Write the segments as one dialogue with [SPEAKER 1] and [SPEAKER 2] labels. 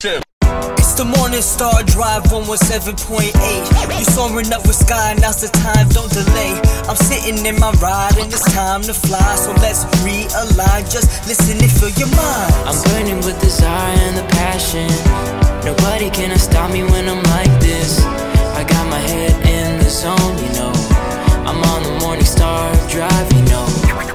[SPEAKER 1] Jim.
[SPEAKER 2] It's the Morning Star Drive 117.8. You soaring up with sky, now's the time, don't delay. I'm sitting in my ride and it's time to fly. So let's realign, just listen and fill your mind.
[SPEAKER 3] I'm burning with desire and the passion. Nobody can stop me when I'm like this. I got my head in the zone, you know. I'm on the Morning Star Drive, you know.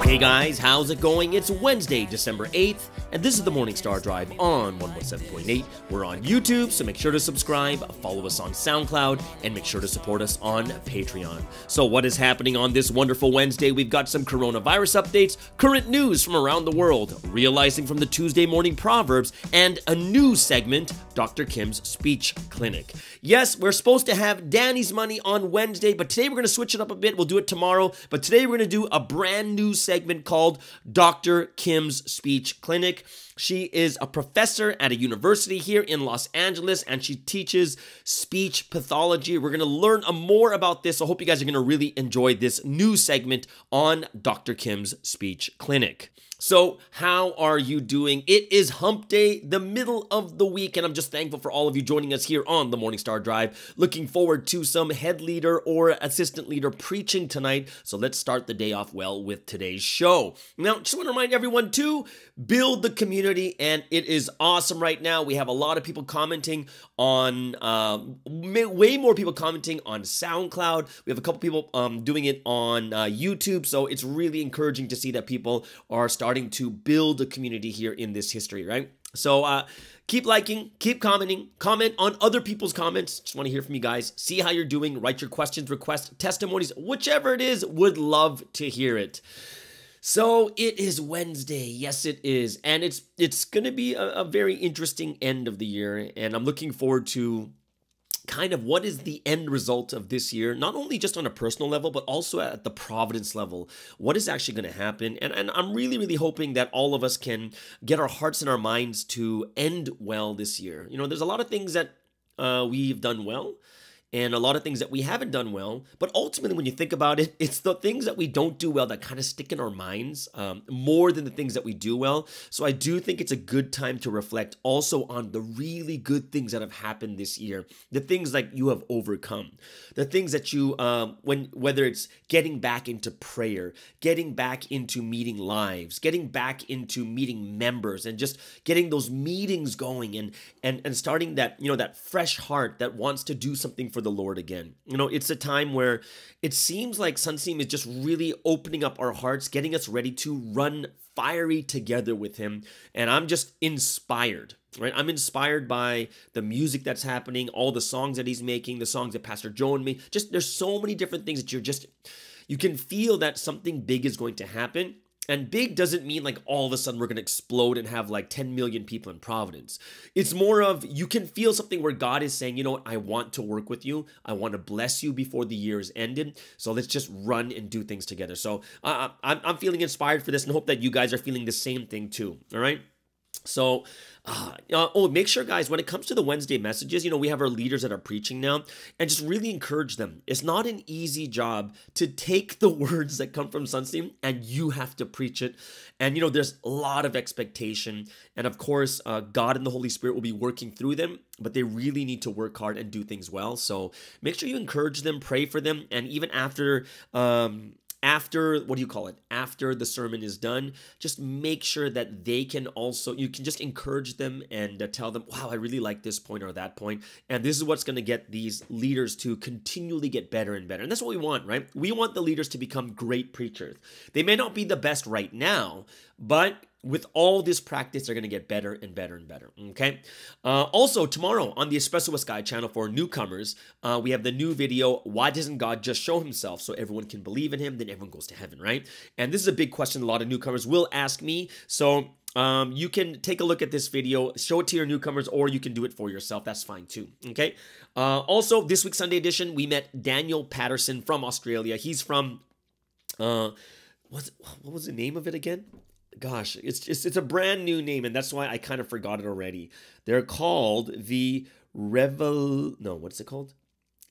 [SPEAKER 4] Hey guys, how's it going? It's Wednesday, December 8th, and this is the Morning Star Drive on 117.8. We're on YouTube, so make sure to subscribe, follow us on SoundCloud, and make sure to support us on Patreon. So what is happening on this wonderful Wednesday? We've got some coronavirus updates, current news from around the world, realizing from the Tuesday morning Proverbs, and a new segment, Dr. Kim's Speech Clinic. Yes, we're supposed to have Danny's Money on Wednesday, but today we're going to switch it up a bit. We'll do it tomorrow, but today we're going to do a brand new segment called Dr. Kim's Speech Clinic. She is a professor at a university here in Los Angeles, and she teaches speech pathology. We're going to learn more about this. I hope you guys are going to really enjoy this new segment on Dr. Kim's Speech Clinic. So how are you doing? It is hump day, the middle of the week, and I'm just thankful for all of you joining us here on the Morning Star Drive. Looking forward to some head leader or assistant leader preaching tonight. So let's start the day off well with today's show. Now, just want to remind everyone to build the community, and it is awesome right now. We have a lot of people commenting on, way more people commenting on SoundCloud. We have a couple people doing it on YouTube, so it's really encouraging to see that people are starting to build a community here in this history, right? So keep liking, keep commenting, comment on other people's comments. Just want to hear from you guys. See how you're doing. Write your questions, requests, testimonies, whichever it is. Would love to hear it. So it is Wednesday. Yes, it is. And it's going to be a very interesting end of the year. And I'm looking forward to kind of what is the end result of this year, not only just on a personal level, but also at the providence level. What is actually going to happen? And I'm really, really hoping that all of us can get our hearts and our minds to end well this year. You know, there's a lot of things that we've done well, and a lot of things that we haven't done well. But ultimately, when you think about it, it's the things that we don't do well that kind of stick in our minds more than the things that we do well. So I do think it's a good time to reflect also on the really good things that have happened this year. The things like you have overcome. The things that you, whether it's getting back into prayer, getting back into meeting lives, getting back into meeting members, and just getting those meetings going and starting that, you know, that fresh heart that wants to do something for the Lord again. You know, it's a time where it seems like Sunseam is just really opening up our hearts, getting us ready to run fiery together with Him. And I'm just inspired, right? I'm inspired by the music that's happening, all the songs that He's making, the songs that Pastor Joe and me, just there's so many different things that you can feel that something big is going to happen. And big doesn't mean like all of a sudden we're going to explode and have like 10 million people in Providence. It's more of you can feel something where God is saying, you know what, I want to work with you. I want to bless you before the year is ended. So let's just run and do things together. So I'm feeling inspired for this and hope that you guys are feeling the same thing too. All right. So, make sure, guys, when it comes to the Wednesday messages, you know, we have our leaders that are preaching now, and just really encourage them. It's not an easy job to take the words that come from Sunstein and you have to preach it. And, you know, there's a lot of expectation. And of course, God and the Holy Spirit will be working through them, but they really need to work hard and do things well. So make sure you encourage them, pray for them. And even after after the sermon is done, just make sure that they can also, you can just encourage them and tell them, wow, I really like this point or that point. And this is what's going to get these leaders to continually get better and better. And that's what we want, right? We want the leaders to become great preachers. They may not be the best right now, but with all this practice, they're going to get better and better and better, okay? Also, tomorrow on the Espresso with Sky channel for newcomers, we have the new video, Why Doesn't God Just Show Himself so everyone can believe in Him, then everyone goes to heaven, right? And this is a big question a lot of newcomers will ask me, so you can take a look at this video, show it to your newcomers, or you can do it for yourself. That's fine too, okay? Also, this week's Sunday edition, we met Daniel Patterson from Australia. He's from, what was the name of it again? Gosh, it's a brand new name, and that's why I kind of forgot it already. They're called the what's it called?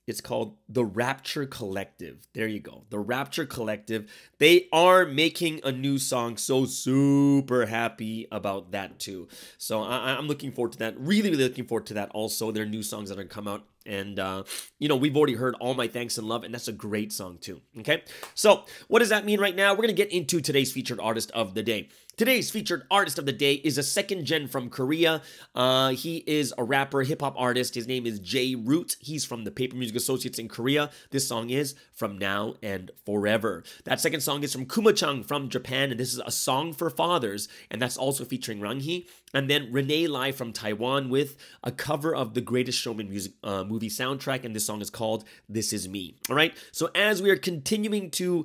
[SPEAKER 4] It's called The Rapture Collective. There you go. The Rapture Collective. They are making a new song. So super happy about that too. So I'm looking forward to that. Really, really looking forward to that also. Their new songs that are going to come out. And, we've already heard All My Thanks and Love, and that's a great song too, okay? So, what does that mean right now? We're going to get into today's featured artist of the day. Today's featured artist of the day is a second gen from Korea. He is a rapper, hip-hop artist. His name is J Root. He's from the Paper Music Associates in Korea. This song is From Now and Forever. That second song is from Kuma-chung from Japan, and this is A Song for Fathers, and that's also featuring Ranghi. And then Renee Lai from Taiwan with a cover of The Greatest Showman movie soundtrack, and this song is called This Is Me. All right, so as we are continuing to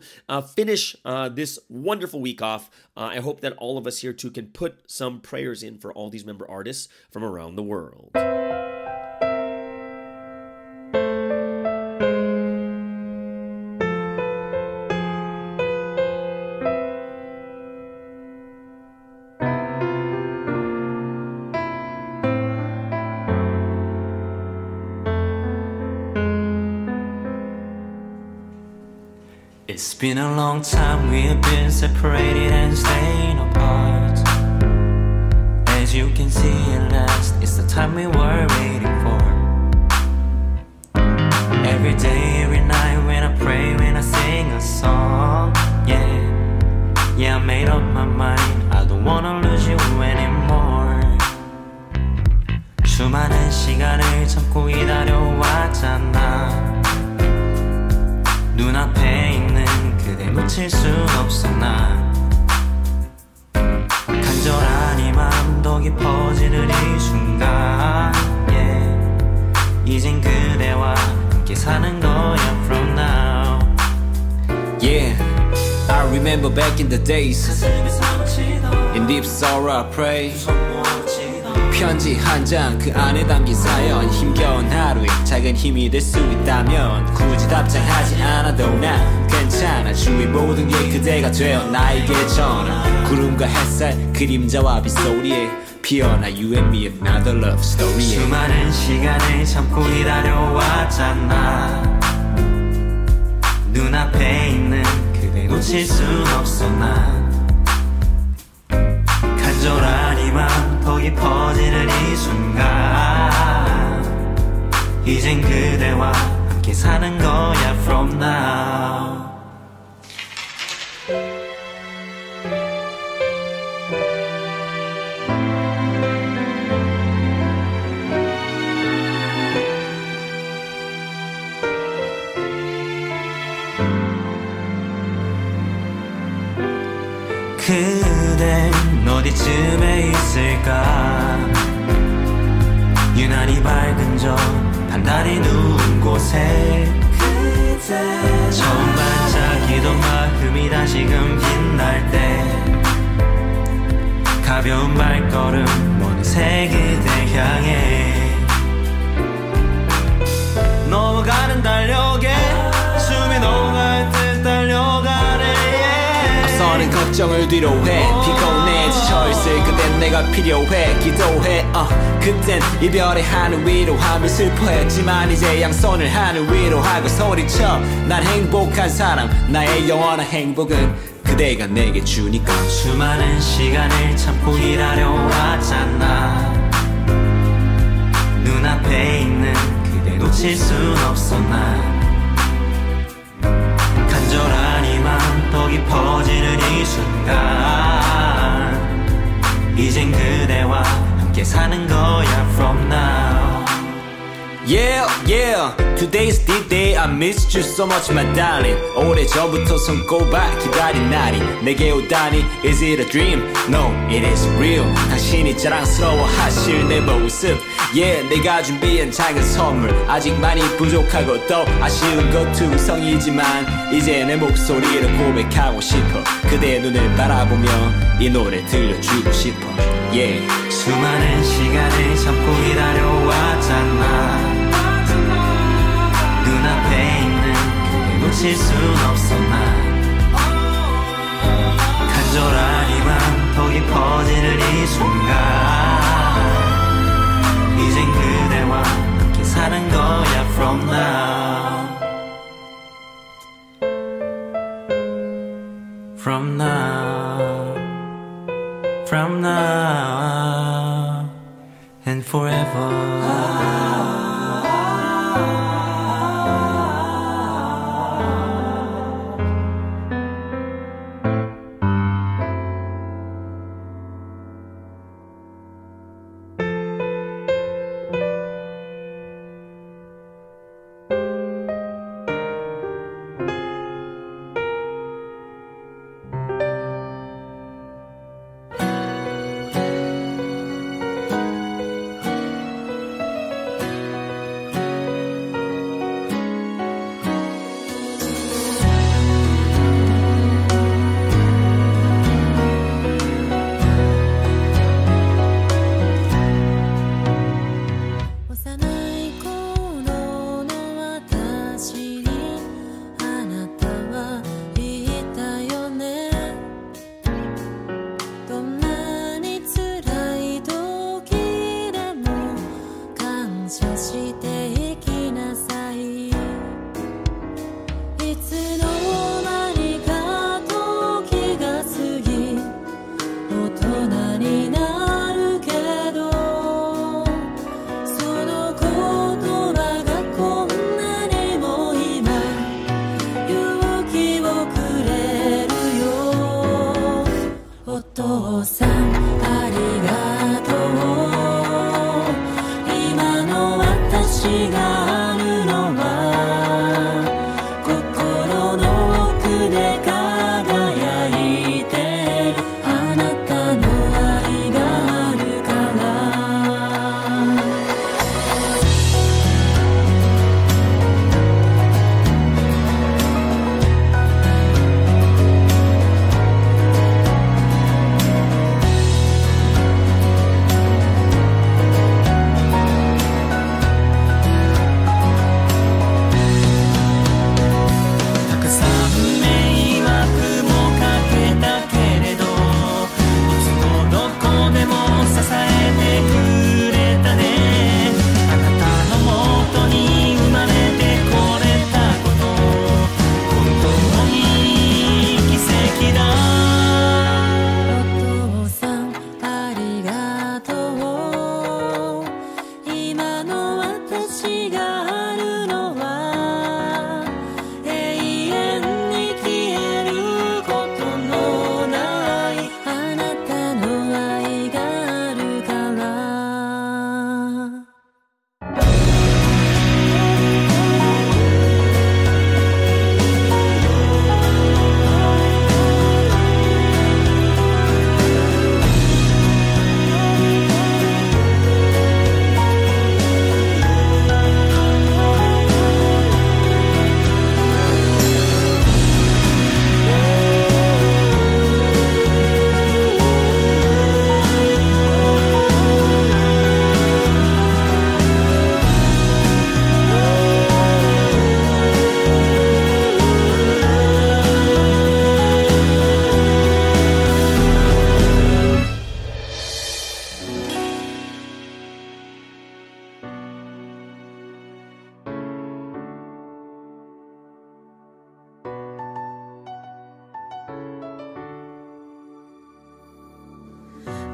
[SPEAKER 4] finish this wonderful week off, I hope that all of us here too can put some prayers in for all these member artists from around the world.
[SPEAKER 3] It's been a long time we've been separated and staying apart. As you can see at last, it's the time we were waiting for. Every day, every night when I pray, when I sing a song, yeah, I made up my mind, I don't wanna lose you anymore. 수많은 시간을 참고 기다려왔잖아. 눈앞에 있는 그대 놓칠 순 없어 나. 간절한 이 맘 더 깊어지는 이 순간, 이젠 그대와 함께 사는 거야 from now.
[SPEAKER 1] Yeah, I remember back in the days. In deep sorrow I pray. 편지 한 장 그 안에 담긴 사연, 힘겨운 하루에 작은 힘이 될 수 있다면 굳이 답장하지 않아도 난 괜찮아. 주위 모든 게 그대가 되어 나에게 전하. 구름과 햇살 그림자와 빗소리에 피어나 You and me another love story.
[SPEAKER 3] 수많은 시간을 참고 기다려왔잖아. 눈앞에 있는 그대 놓칠 순 없어 난. 간절한 이 맘 더 깊어지는 이 순간, 이젠 그대와 함께 사는 거야 from now. 그댄 어디쯤에 있을까? 유난히 밝은 저 반달이 누운 곳에 그대 처음 반짝이던 마음이 다시금 빛날 때 가벼운 발걸음 어느새 그대 향해 넘어가는 달력에 숨이 넘어갈 듯 달려가네.
[SPEAKER 1] 앞서는 걱정을 뒤로 해. 피곤해 지쳐있을 그땐 내가 필요해. 기도해 그땐 이별의 하늘 위로함을 슬퍼했지만 이제 양손을 하늘 위로 하고 소리쳐 난 행복한 사람. 나의 영원한 행복은 그대가 내게 주니까.
[SPEAKER 3] 수많은 시간을 참고 기다려왔잖아. 눈앞에 있는 그대 놓칠 순 없어 난. 간절한 이 맘 더 깊어지는 이 순간, 이젠 그대와 함께 사는 거야 from now.
[SPEAKER 1] Yeah, today's the day I missed you so much my darling. 오래전부터 손꼽아 기다린 날이 내게 오다니. Is it a dream? No, it is real. 당신이 자랑스러워 하실 내 모습. Yeah, 내가 준비한 작은 선물 아직 많이 부족하고 또 아쉬운 것도 우성이지만 이제 내 목소리로 고백하고 싶어. 그대의 눈을 바라보며 이 노래 들려주고 싶어. Yeah.
[SPEAKER 3] 수많은 시간을 참고 기다려왔잖아. 눈앞에 있는 그대 놓칠 순 없어 난. 간절한 이 맘 더 깊어지는 이 순간, 이젠 그대와 함께 사는 거야 from now. forever.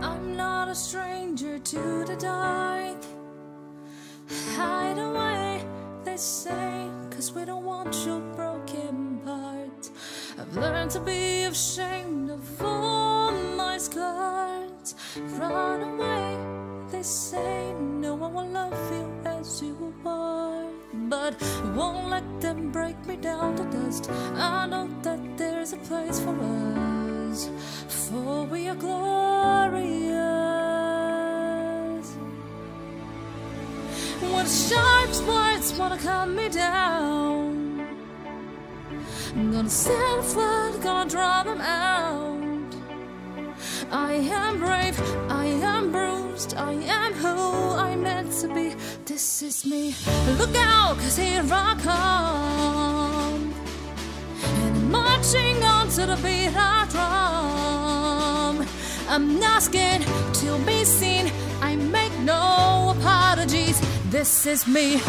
[SPEAKER 5] I'm not a stranger to the dark. Hide away, they say, 'cause we don't want your broken part. I've learned to be ashamed of all my scars. Run away, they say, no one will love you as you are. But won't let them break me down to dust. I know that there's a place for us, for we are glorious. When sharp words wanna cut me down, I'm gonna set a flood, gonna draw them out. I am brave, I am bruised, I am who I'm meant to be. This is me. Look out, 'cause here I come, and I'm marching on to the beat I drum. I'm not scared to be seen, I make no apologies. This is me.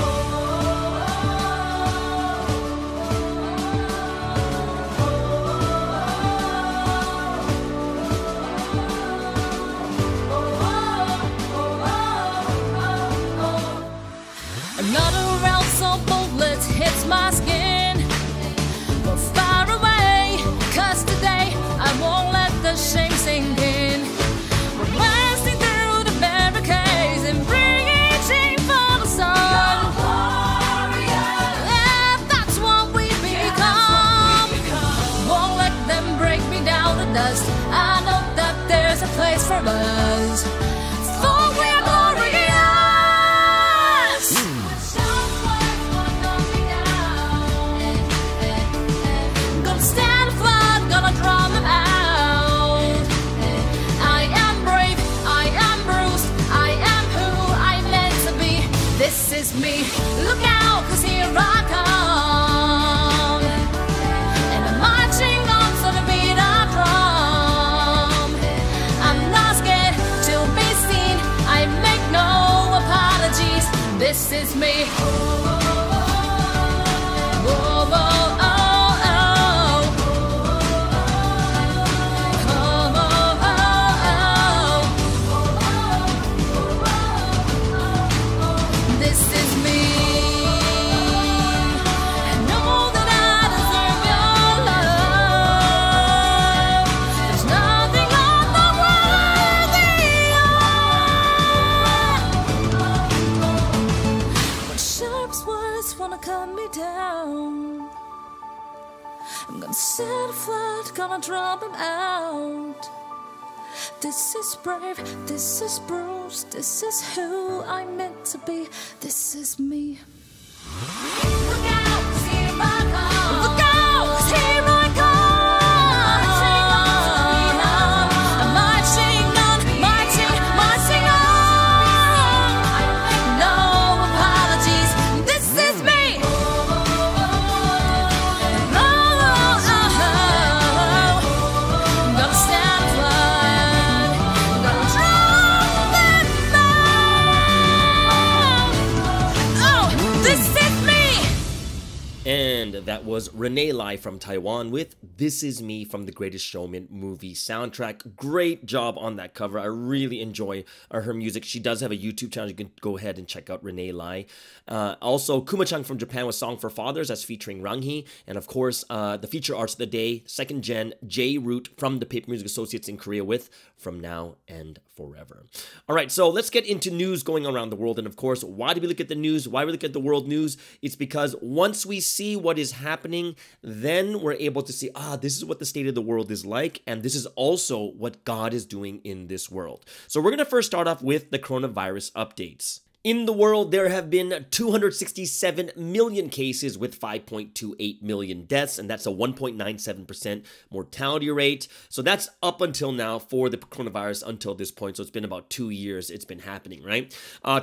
[SPEAKER 5] the shame sinking. We're blasting through the barricades and bringing change for the sun. Yeah, that's what we become. Won't let them break me down to dust. I know that there's a place for us. For we're glorious. Gonna stand a flood, gonna drown them out. I am brave, I am bruised, I am who I'm meant to be. This is me. Look out, 'cause here I come. And I'm marching on to the beat of drum. I'm not scared to be seen. I make no apologies. This is me. Whoa, whoa, oh, oh. Oh, oh, oh, oh. This is me. I know that I deserve your love. There's nothing on the worthy of. When sharp words wanna cut me down, I'm gonna set a flood, gonna draw them out. This is brave, this is bruised, this is who I'm meant to be. This is me. Look out, 'cause here I come. Look out, 'cause here I come. I'm marching on, marching, marching on. No apologies. This is me. Gonna stand flood, gonna drown them out. Oh, this is me.
[SPEAKER 4] And that was Renee Lai from Taiwan with This Is Me from the Greatest Showman movie soundtrack. Great job on that cover. I really enjoy her music. She does have a YouTube channel. You can go ahead and check out Renee Lai. Also, Kuma-chan from Japan with Song for Fathers. That's featuring Ranghi. And of course, the feature arts of the day, second gen J Root from the Paper Music Associates in Korea with From Now and Forever. All right, so let's get into news going around the world. And of course, why do we look at the news? Why do we look at the world news? It's because once we see what is happening, then we're able to see, this is what the state of the world is like, and this is also what God is doing in this world. So we're going to first start off with the coronavirus updates. In the world, there have been 267 million cases with 5.28 million deaths, and that's a 1.97% mortality rate. So that's up until now for the coronavirus until this point. So it's been about 2 years it's been happening, right?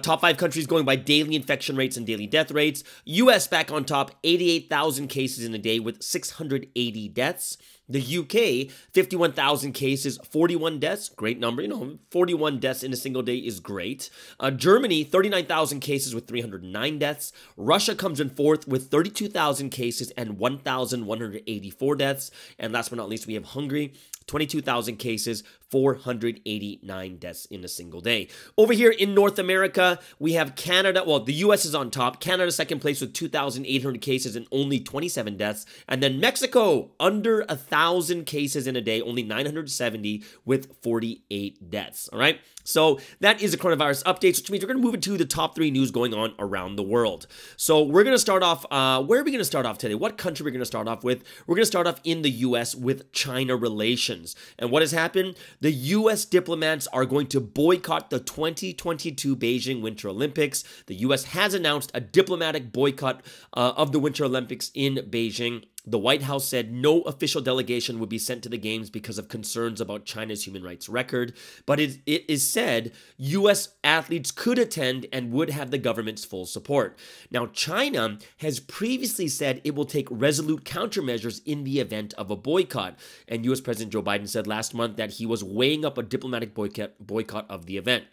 [SPEAKER 4] Top 5 countries going by daily infection rates and daily death rates. US back on top, 88,000 cases in a day with 680 deaths. The UK, 51,000 cases, 41 deaths. Great number. 41 deaths in a single day is great. Germany, 39,000 cases with 309 deaths. Russia comes in fourth with 32,000 cases and 1,184 deaths. And last but not least, we have Hungary, 22,000 cases, 489 deaths in a single day. Over here in North America, we have Canada. Well, the US is on top. Canada second place with 2,800 cases and only 27 deaths. And then Mexico, under 1,000 cases in a day, only 970 with 48 deaths. All right. So that is a coronavirus update, which means we're going to move into the top 3 news going on around the world. So we're going to start off, where are we going to start off today? What country are we going to start off with? We're going to start off in the US with China relations. And what has happened? The US diplomats are going to boycott the 2022 Beijing Winter Olympics. The US has announced a diplomatic boycott of the Winter Olympics in Beijing. The White House said no official delegation would be sent to the games because of concerns about China's human rights record. But it is said U.S. athletes could attend and would have the government's full support. Now, China has previously said it will take resolute countermeasures in the event of a boycott. And U.S. President Joe Biden said last month that he was weighing up a diplomatic boycott of the event.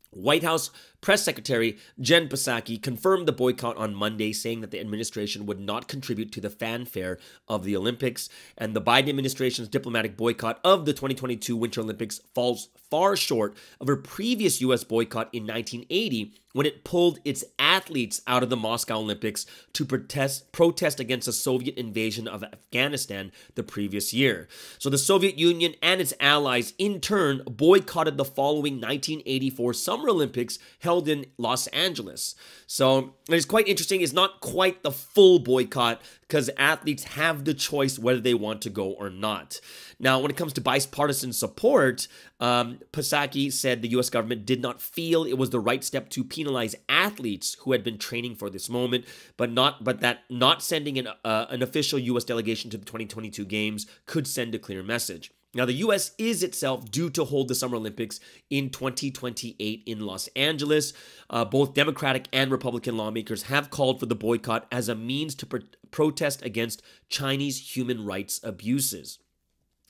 [SPEAKER 4] White House Press Secretary Jen Psaki confirmed the boycott on Monday, saying that the administration would not contribute to the fanfare of the Olympics. And the Biden administration's diplomatic boycott of the 2022 Winter Olympics falls far short of a previous U.S. boycott in 1980, when it pulled its athletes out of the Moscow Olympics to protest against the Soviet invasion of Afghanistan the previous year. So the Soviet Union and its allies in turn boycotted the following 1984 Summer Olympics held in Los Angeles. So it's quite interesting. It's not quite the full boycott because athletes have the choice whether they want to go or not. Now, when it comes to bipartisan support, Psaki said the U.S. government did not feel it was the right step to penalize athletes who had been training for this moment, but that not sending an official U.S. delegation to the 2022 Games could send a clear message. Now, the U.S. is itself due to hold the Summer Olympics in 2028 in Los Angeles. Both Democratic and Republican lawmakers have called for the boycott as a means to protest against Chinese human rights abuses.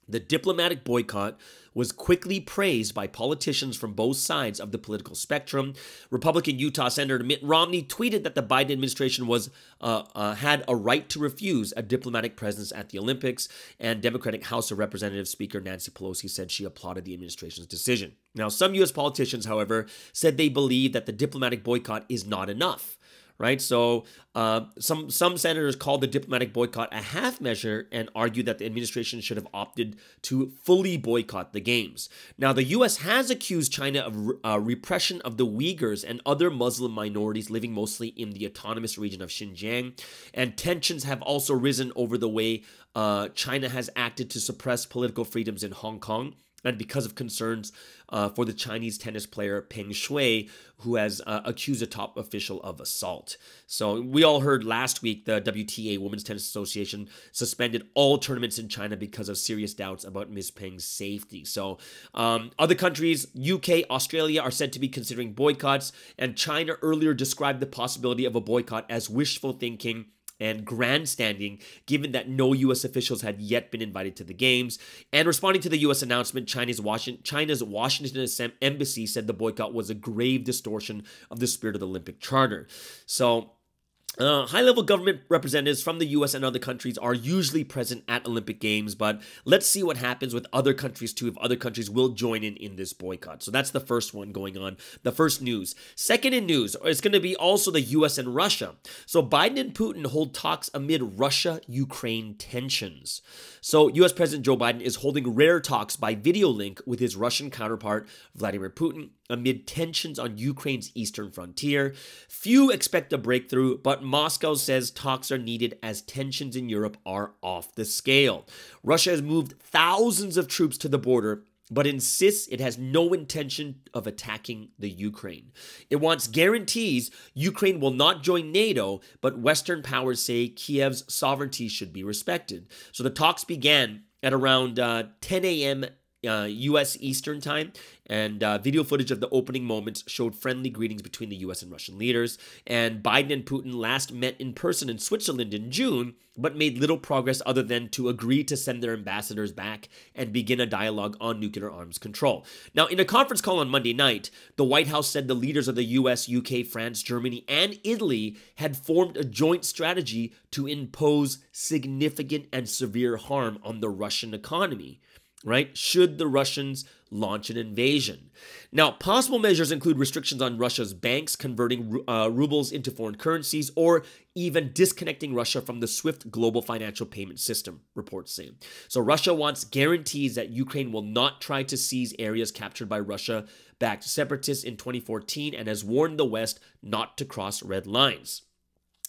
[SPEAKER 4] The diplomatic boycott was quickly praised by politicians from both sides of the political spectrum. Republican Utah Senator Mitt Romney tweeted that the Biden administration had a right to refuse a diplomatic presence at the Olympics, and Democratic House of Representatives Speaker Nancy Pelosi said she applauded the administration's decision. Now, some U.S. politicians, however, said they believe that the diplomatic boycott is not enough. Right, so some senators called the diplomatic boycott a half measure and argued that the administration should have opted to fully boycott the Games. Now, the U.S. has accused China of repression of the Uyghurs and other Muslim minorities living mostly in the autonomous region of Xinjiang, and tensions have also risen over the way China has acted to suppress political freedoms in Hong Kong, and because of concerns for the Chinese tennis player Peng Shuai, who has accused a top official of assault. So we all heard last week the WTA, Women's Tennis Association, suspended all tournaments in China because of serious doubts about Ms. Peng's safety. So other countries, UK, Australia, are said to be considering boycotts, and China earlier described the possibility of a boycott as wishful thinking and grandstanding, given that no U.S. officials had yet been invited to the Games. And responding to the U.S. announcement, China's Washington embassy said the boycott was a grave distortion of the spirit of the Olympic Charter. So high-level government representatives from the U.S. and other countries are usually present at Olympic Games, but let's see what happens with other countries too, if other countries will join in this boycott. So that's the first one going on, the first news. Second in news, it's going to be also the U.S. and Russia. So Biden and Putin hold talks amid Russia-Ukraine tensions. So U.S. President Joe Biden is holding rare talks by video link with his Russian counterpart, Vladimir Putin, amid tensions on Ukraine's eastern frontier. Few expect a breakthrough, but Moscow says talks are needed as tensions in Europe are off the scale. Russia has moved thousands of troops to the border, but insists it has no intention of attacking the Ukraine. It wants guarantees Ukraine will not join NATO, but Western powers say Kiev's sovereignty should be respected. So the talks began at around 10 a.m. U.S. Eastern Time, and video footage of the opening moments showed friendly greetings between the U.S. and Russian leaders. And Biden and Putin last met in person in Switzerland in June, but made little progress other than to agree to send their ambassadors back and begin a dialogue on nuclear arms control. Now, in a conference call on Monday night, the White House said the leaders of the U.S., UK, France, Germany, and Italy had formed a joint strategy to impose significant and severe harm on the Russian economy, right, should the Russians launch an invasion. Now, possible measures include restrictions on Russia's banks converting rubles into foreign currencies, or even disconnecting Russia from the SWIFT global financial payment system, reports say. So Russia wants guarantees that Ukraine will not try to seize areas captured by Russia-backed separatists in 2014, and has warned the West not to cross red lines.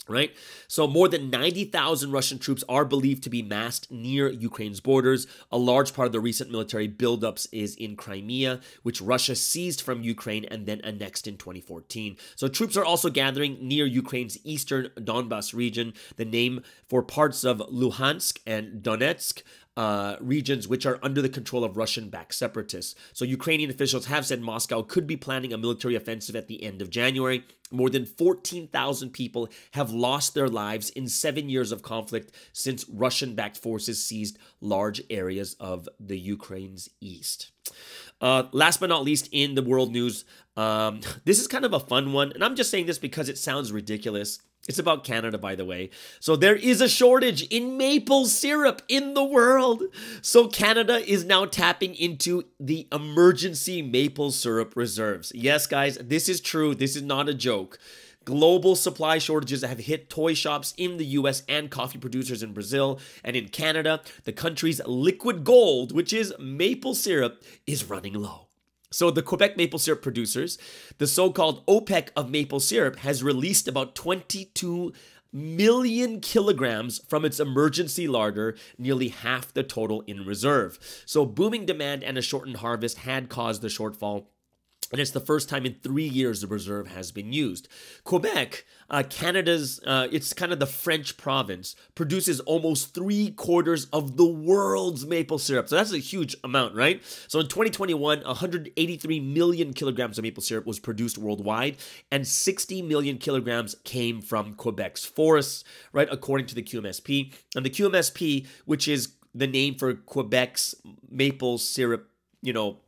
[SPEAKER 4] Right? So more than 90,000 Russian troops are believed to be massed near Ukraine's borders. A large part of the recent military buildups is in Crimea, which Russia seized from Ukraine and then annexed in 2014. So troops are also gathering near Ukraine's eastern Donbas region, the name for parts of Luhansk and Donetsk, regions which are under the control of Russian-backed separatists. So Ukrainian officials have said Moscow could be planning a military offensive at the end of January. More than 14,000 people have lost their lives in 7 years of conflict since Russian-backed forces seized large areas of the Ukraine's east. Last but not least in the world news, this is kind of a fun one, and I'm just saying this because it sounds ridiculous. It's about Canada, by the way. So there is a shortage in maple syrup in the world. So Canada is now tapping into the emergency maple syrup reserves. Yes, guys, this is true. This is not a joke. Global supply shortages have hit toy shops in the US and coffee producers in Brazil. And in Canada, the country's liquid gold, which is maple syrup, is running low. So the Quebec maple syrup producers, the so-called OPEC of maple syrup, has released about 22 million kilograms from its emergency larder, nearly half the total in reserve. So booming demand and a shortened harvest had caused the shortfall. And it's the first time in 3 years the reserve has been used. Quebec, Canada's, it's kind of the French province, produces almost 3/4 of the world's maple syrup. So that's a huge amount, right? So in 2021, 183 million kilograms of maple syrup was produced worldwide, and 60 million kilograms came from Quebec's forests, right, according to the QMSP. And the QMSP, which is the name for Quebec's maple syrup,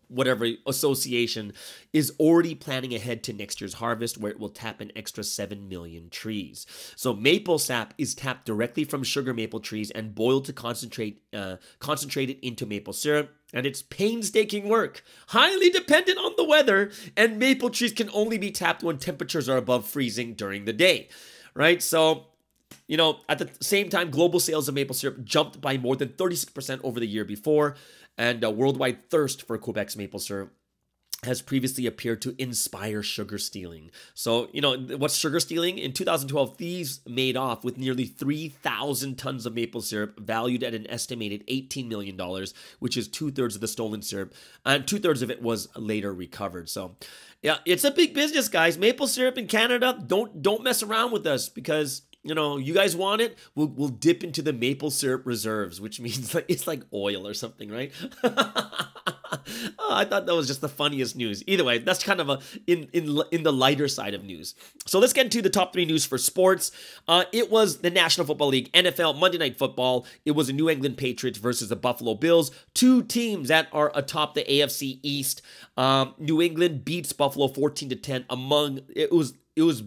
[SPEAKER 4] whatever association, is already planning ahead to next year's harvest, where it will tap an extra 7 million trees. So maple sap is tapped directly from sugar maple trees and boiled to concentrate it into maple syrup. And it's painstaking work, highly dependent on the weather, and maple trees can only be tapped when temperatures are above freezing during the day, right? So at the same time, global sales of maple syrup jumped by more than 36% over the year before, and worldwide thirst for Quebec's maple syrup has previously appeared to inspire sugar stealing. So, what's sugar stealing? In 2012, thieves made off with nearly 3,000 tons of maple syrup, valued at an estimated $18 million, which is 2/3 of the stolen syrup, and 2/3 of it was later recovered. So, yeah, it's a big business, guys. Maple syrup in Canada, don't mess around with us, because you guys want it, we'll dip into the maple syrup reserves, which means it's like oil or something, right? I thought that was just the funniest news. Either way, that's kind of in the lighter side of news. So let's get into the top 3 news for sports. It was the National Football League, NFL, Monday Night Football. It was the New England Patriots versus the Buffalo Bills, 2 teams that are atop the AFC East. New England beats Buffalo 14-10. It was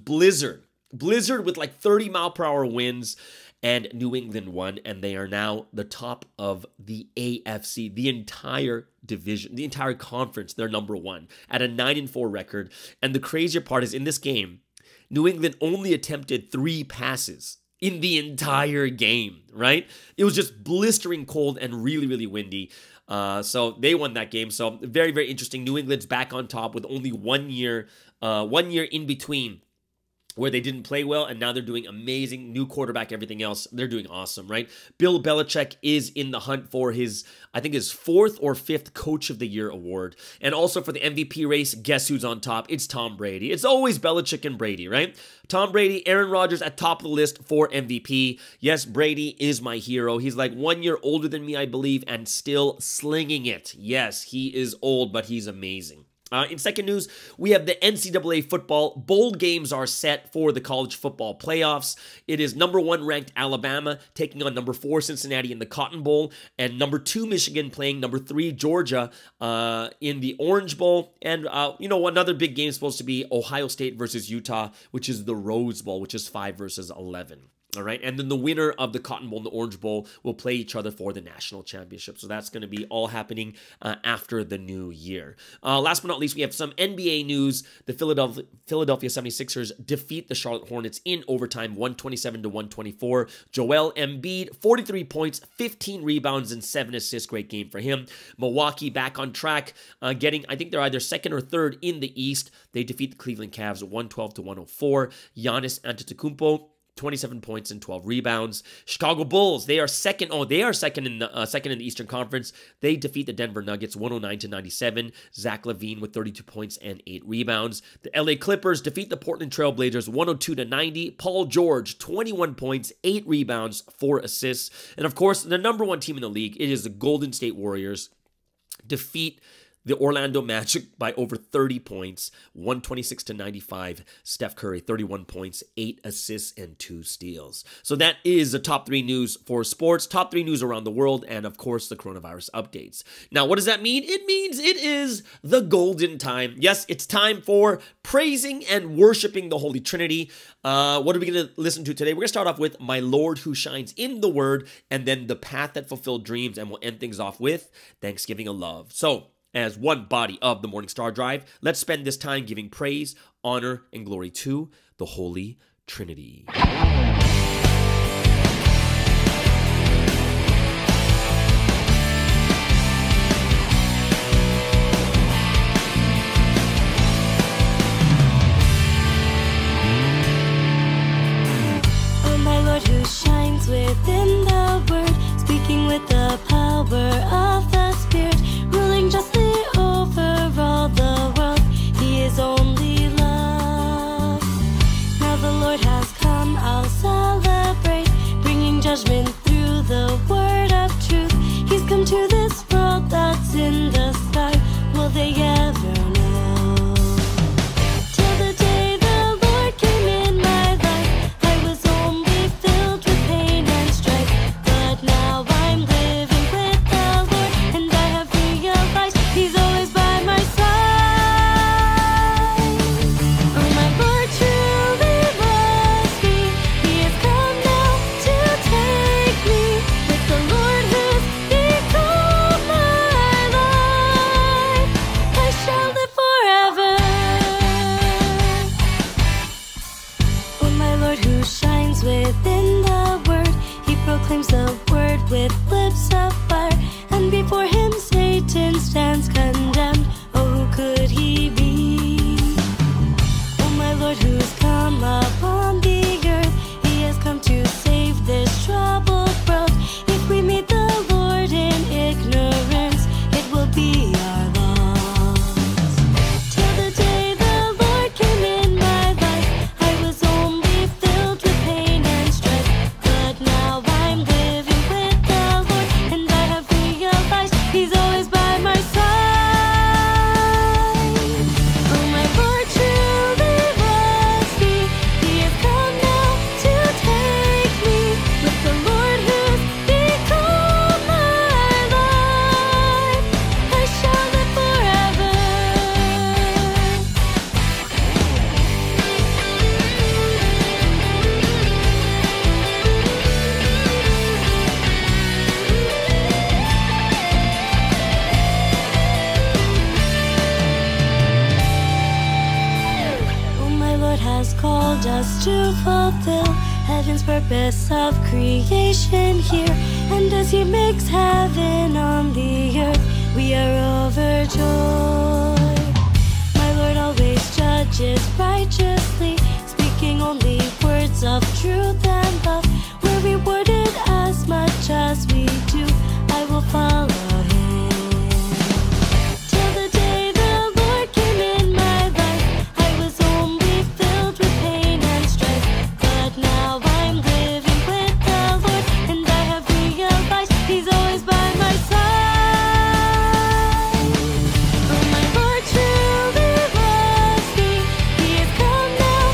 [SPEAKER 4] Blizzard with like 30-mile-per-hour winds, and New England won, and they are now the top of the AFC, the entire division, the entire conference. They're number 1 at a 9-4 record. And the crazier part is, in this game, New England only attempted 3 passes in the entire game, right? It was just blistering cold and really, really windy. So they won that game. So very, very interesting. New England's back on top with only 1 year in between, where they didn't play well, and now they're doing amazing. New quarterback, everything else. They're doing awesome, right? Bill Belichick is in the hunt for his 4th or 5th Coach of the Year award. And also for the MVP race, guess who's on top? It's Tom Brady. It's always Belichick and Brady, right? Tom Brady, Aaron Rodgers at top of the list for MVP. Yes, Brady is my hero. He's like 1 year older than me, I believe, and still slinging it. Yes, he is old, but he's amazing. In second news, we have the NCAA football. Bowl games are set for the college football playoffs. It is number 1 ranked Alabama taking on number 4 Cincinnati in the Cotton Bowl, and number 2 Michigan playing number 3 Georgia in the Orange Bowl. And, another big game is supposed to be Ohio State versus Utah, which is the Rose Bowl, which is 5 versus 11. All right, and then the winner of the Cotton Bowl and the Orange Bowl will play each other for the national championship. So that's going to be all happening after the new year. Last but not least, we have some NBA news. The Philadelphia 76ers defeat the Charlotte Hornets in overtime, 127-124. Joel Embiid, 43 points, 15 rebounds, and 7 assists. Great game for him. Milwaukee back on track, I think they're either 2nd or 3rd in the East. They defeat the Cleveland Cavs 112-104. Giannis Antetokounmpo, 27 points and 12 rebounds. Chicago Bulls, they are second. They are second in the Eastern Conference. They defeat the Denver Nuggets 109-97. Zach LaVine with 32 points and 8 rebounds. The LA Clippers defeat the Portland Trail Blazers 102-90. Paul George, 21 points, 8 rebounds, 4 assists. And of course, the number 1 team in the league, it is the Golden State Warriors, defeat the Orlando Magic by over 30 points, 126-95. Steph Curry, 31 points, 8 assists, and 2 steals. So that is the top 3 news for sports, top 3 news around the world, and of course, the coronavirus updates. Now, what does that mean? It means it is the golden time. Yes, it's time for praising and worshiping the Holy Trinity. What are we going to listen to today? We're going to start off with My Lord Who Shines in the Word, and then The Path That Fulfilled Dreams, and we'll end things off with Thanksgiving of Love. So, as one body of the Morning Star Drive, let's spend this time giving praise, honor, and glory to the Holy Trinity.
[SPEAKER 6] Who shines within the Word, speaking with the power of the Spirit, ruling justly over all the world. He is only love. Now the Lord has come, I'll celebrate, bringing judgment through the word of truth. He's come to this world that's in the sky. Will they ever know? Till the day the Lord came in my life, I was only filled with pain and strife. But now I'm living with the Lord, and I have realized He's always by my side. Oh, my Lord truly loves me. He has come now to take me. With the Lord who's become my life, I shall live forever. Oh, my Lord who shines within the Word, He proclaims the Word with lips of fire, and before Him Satan stands condemned. Oh, who could He be? Oh, my Lord who's come upon the earth, He has come to save this troubled world. If we meet the Lord in ignorance, it will be our loss. Till the day the Lord came in my life, I was only filled with pain and strife. But now I'm living with the Lord, and I have realized He's always by my side. Oh, my Lord truly loves me. He has come now to take me. With the Lord who's become my life, I shall live forever. Oh, my Lord has called us to fulfill heaven's purpose of creation here. And as He makes heaven on the earth, we are overjoyed. My Lord always judges righteously, speaking only words of truth and love. We're rewarded as much as we do. I will follow Him. Till the day the Lord came in my life, I was only filled with pain and strife. But now I'm living with the Lord, and I have realized He's always by my side. Oh, my Lord truly loves me. He has come now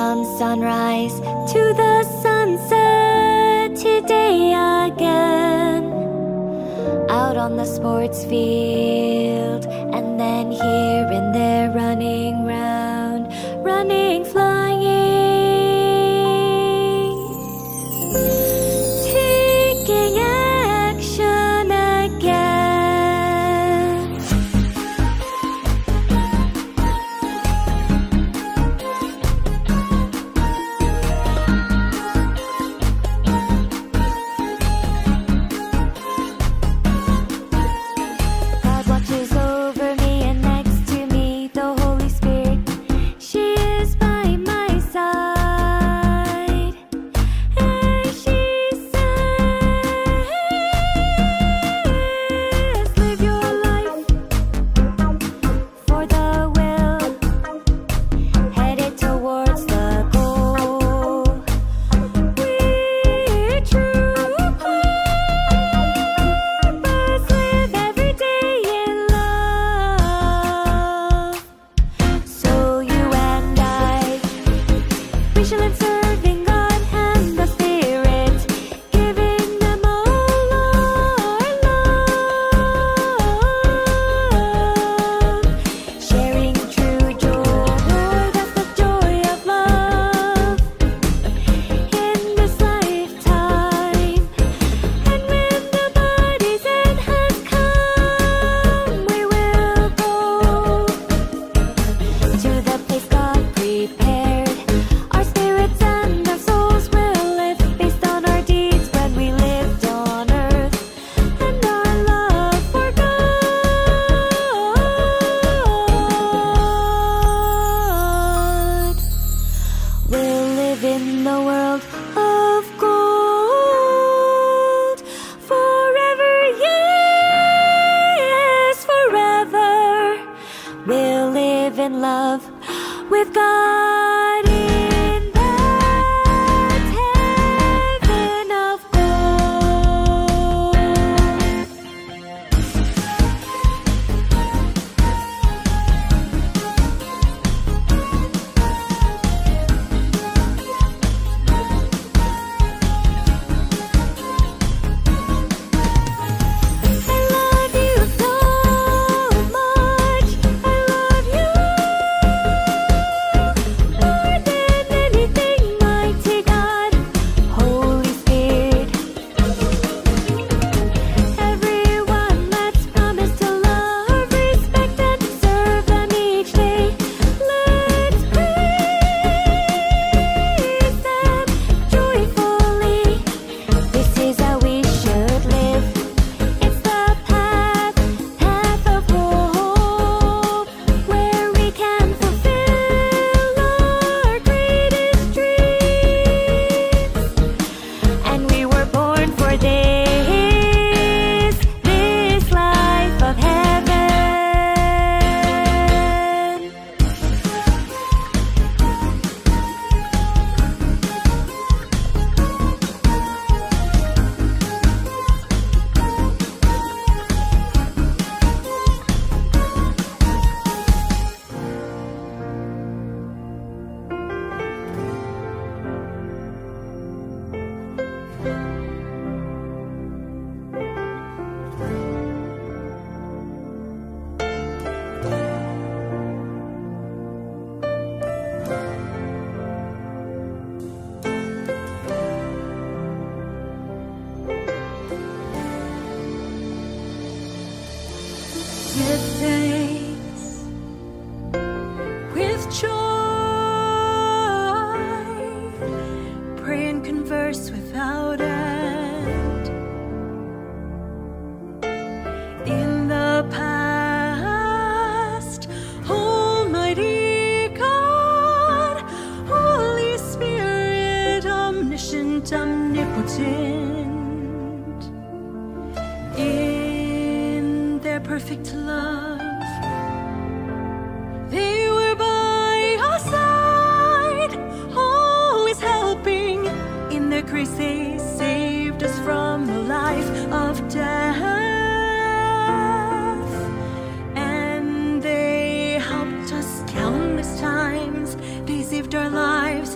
[SPEAKER 6] From sunrise to the sunset, today again. Out on the sports field, and then here and there, running round, running, flying, taking action again. God watches over me, and next to me, the Holy Spirit, she is by my side. And she says, live your life for the will, headed towards the goal. We're true purpose, live every day in love. So you and I, we shall live serving God and the Spirit, giving them all our love, sharing true joy, that's the joy of love in this lifetime. And when the body's end has come, we will go to the place God prepared. Our spirits and our souls will live based on our deeds when we lived on earth, and our love for God. We'll live in the world of gold forever, yes, forever. We'll live in love with God in that heaven of gold. I love you so much. I love you more than anything, mighty God, Holy Spirit. Everyone, let's promise to love, respect, and serve them each day. Let's praise them joyfully. This is how we should live. It's the path of hope, where we can fulfill our greatest dreams. And we were born for this life of heaven. Give thanks with joy, pray and converse without end. In the past, Almighty God, Holy Spirit, omniscient, omnipotent, in their perfect love, they were by our side, always helping. In their grace they saved us from a life of death, and they helped us countless times. They saved our lives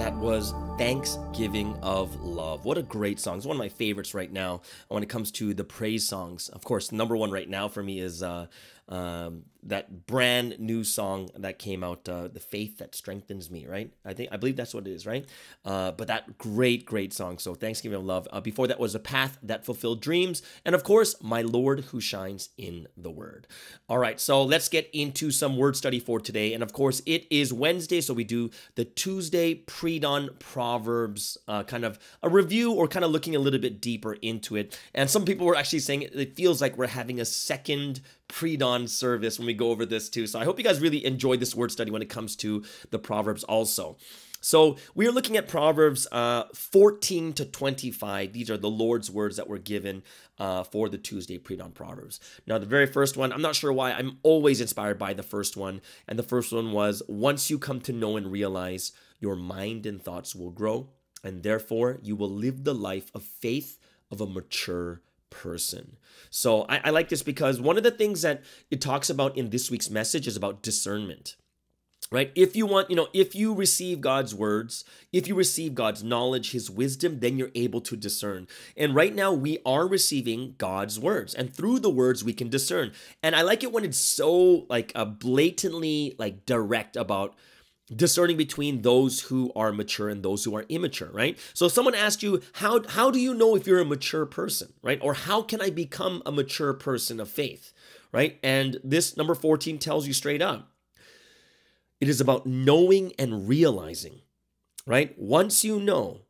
[SPEAKER 4] That was Thanksgiving of Love. What a great song. It's one of my favorites right now when it comes to the praise songs. Of course, number one right now for me is that brand new song that came out, The Faith That Strengthens Me, right? I believe that's what it is, right? But that great song. So Thanksgiving of Love. Before that was A Path That Fulfilled Dreams. And of course, My Lord Who Shines in the Word. All right, so let's get into some word study for today. And of course, it is Wednesday, so we do the Tuesday pre-dawn Proverbs, kind of a review or kind of looking a little bit deeper into it. And some people were actually saying it feels like we're having a second pre-dawn service when we go over this too. So I hope you guys really enjoyed this word study when it comes to the Proverbs also. So we are looking at Proverbs 14 to 25. These are the Lord's words that were given for the Tuesday pre-dawn Proverbs. Now, the very first one, I'm not sure why, I'm always inspired by the first one. And the first one was, once you come to know and realize, your mind and thoughts will grow, and therefore you will live the life of faith of a mature person. So I like this because one of the things that it talks about in this week's message is about discernment, right? If you want, if you receive God's words, if you receive God's knowledge, his wisdom, then you're able to discern. And right now we are receiving God's words, and through the words we can discern. And I like it when it's so blatantly direct about discerning between those who are mature and those who are immature, right? So if someone asked you, how do you know if you're a mature person, right? Or how can I become a mature person of faith, right? And this number 14 tells you straight up. It is about knowing and realizing, right? Once you know,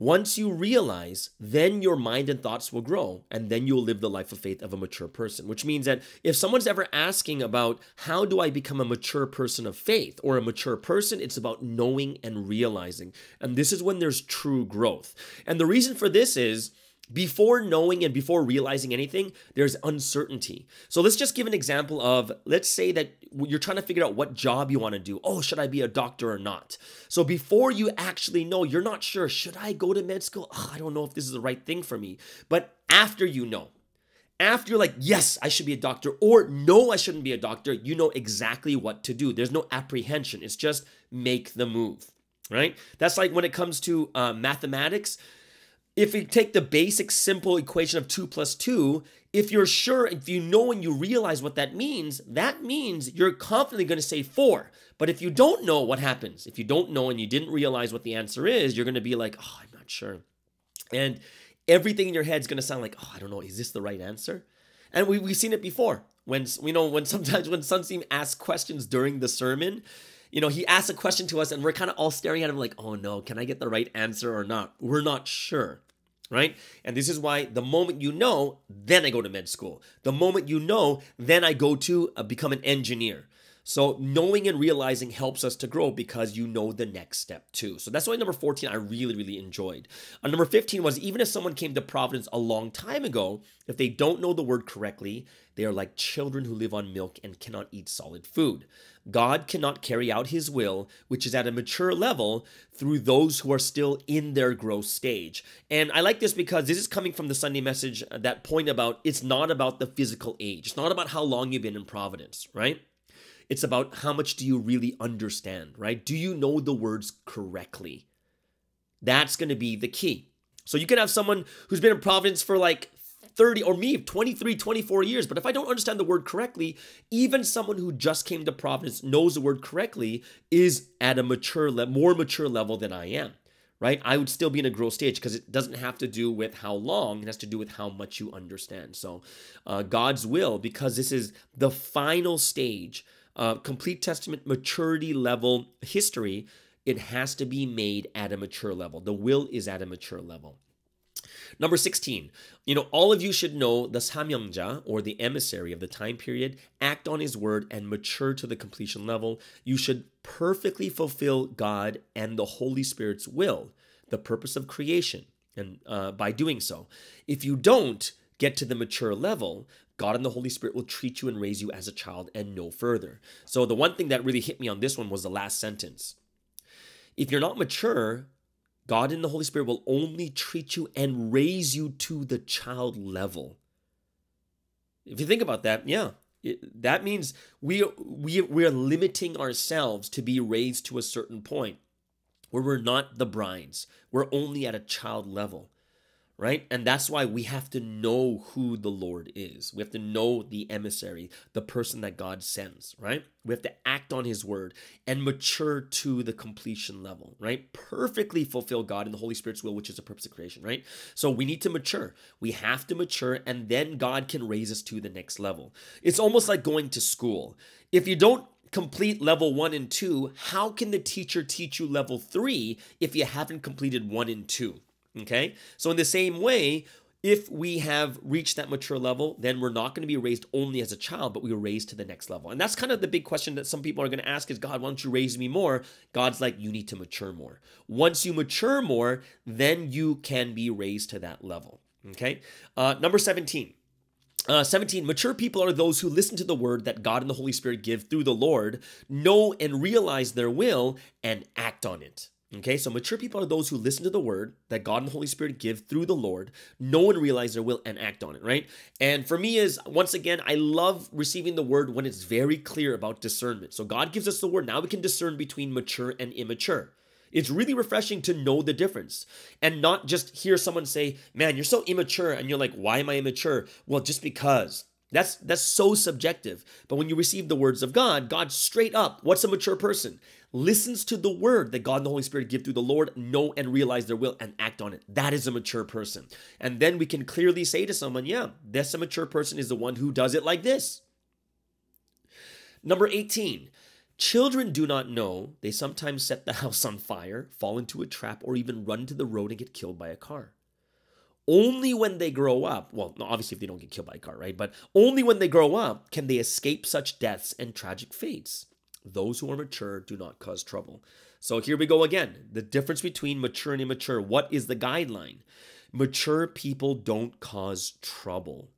[SPEAKER 4] once you realize, then your mind and thoughts will grow, and then you'll live the life of faith of a mature person, which means that if someone's ever asking about how do I become a mature person of faith or a mature person, it's about knowing and realizing. And this is when there's true growth. And the reason for this is, before knowing and before realizing anything, there's uncertainty. So let's just give an example of, let's say that you're trying to figure out what job you want to do. Oh, should I be a doctor or not? So before you actually know, you're not sure, should I go to med school? Oh, I don't know if this is the right thing for me. But after you know, after you're like, yes, I should be a doctor, or no, I shouldn't be a doctor, you know exactly what to do. There's no apprehension. It's just make the move, right? That's like when it comes to mathematics. If you take the basic simple equation of 2 plus 2, if you're sure, if you know and you realize what that means you're confidently going to say 4. But if you don't know, what happens? If you don't know and you didn't realize what the answer is, you're going to be like, oh, I'm not sure. And everything in your head is going to sound like, oh, I don't know, is this the right answer? And we've seen it before. When sometimes when Sunseem asks questions during the sermon, he asks a question to us and we're kind of all staring at him like, oh no, can I get the right answer or not? We're not sure, right? And this is why the moment you know, then I go to med school. The moment you know, then I go to become an engineer. So knowing and realizing helps us to grow because you know the next step too. So that's why number 14 I really enjoyed. Number 15 was, even if someone came to Providence a long time ago, if they don't know the word correctly, they are like children who live on milk and cannot eat solid food. God cannot carry out his will, which is at a mature level, through those who are still in their growth stage. And I like this because this is coming from the Sunday message, that point about it's not about the physical age. It's not about how long you've been in Providence, right? It's about how much do you really understand, right? Do you know the words correctly? That's going to be the key. So you can have someone who's been in Providence for 30 or me, 23, 24 years. But if I don't understand the word correctly, even someone who just came to Providence knows the word correctly is at a more mature level than I am, right? I would still be in a growth stage because it doesn't have to do with how long. It has to do with how much you understand. So God's will, because this is the final stage, complete testament maturity level history, it has to be made at a mature level. The will is at a mature level. Number 16, all of you should know the samyangja, or the emissary of the time period, act on his word and mature to the completion level. You should perfectly fulfill God and the Holy Spirit's will, the purpose of creation, and by doing so. If you don't get to the mature level, God and the Holy Spirit will treat you and raise you as a child and no further. So the one thing that really hit me on this one was the last sentence. If you're not mature, God and the Holy Spirit will only treat you and raise you to the child level. If you think about that, that means we're limiting ourselves to be raised to a certain point. where we're not the brides. We're only at a child level, right? And that's why we have to know who the Lord is. We have to know the emissary, the person that God sends, right? We have to act on his word and mature to the completion level, right? Perfectly fulfill God and the Holy Spirit's will, which is the purpose of creation, right? So we need to mature. We have to mature, and then God can raise us to the next level. It's almost like going to school. If you don't complete level 1 and 2, how can the teacher teach you level 3 if you haven't completed 1 and 2? Okay? So in the same way, if we have reached that mature level, then we're not going to be raised only as a child, but we were raised to the next level. And that's kind of the big question that some people are going to ask is, God, why don't you raise me more? God's like, you need to mature more. Once you mature more, then you can be raised to that level. Okay? Number 17. 17, mature people are those who listen to the word that God and the Holy Spirit give through the Lord, know and realize their will, and act on it. Okay, so mature people are those who listen to the word that God and the Holy Spirit give through the Lord, know and realize their will, and act on it, right? And for me is, once again, I love receiving the word when it's very clear about discernment. So God gives us the word. Now we can discern between mature and immature. It's really refreshing to know the difference and not just hear someone say, man, you're so immature. And you're like, why am I immature? Well, just because. That's so subjective. But when you receive the words of God, God straight up, what's a mature person? Listens to the word that God and the Holy Spirit give through the Lord, know and realize their will, and act on it. That is a mature person. And then we can clearly say to someone, yeah, this mature person is the one who does it like this. Number 18. Children do not know. They sometimes set the house on fire, fall into a trap, or even run to the road and get killed by a car. Only when they grow up, well, obviously if they don't get killed by a car, right? But only when they grow up can they escape such deaths and tragic fates. Those who are mature do not cause trouble. So here we go again. The difference between mature and immature. What is the guideline? Mature people don't cause trouble,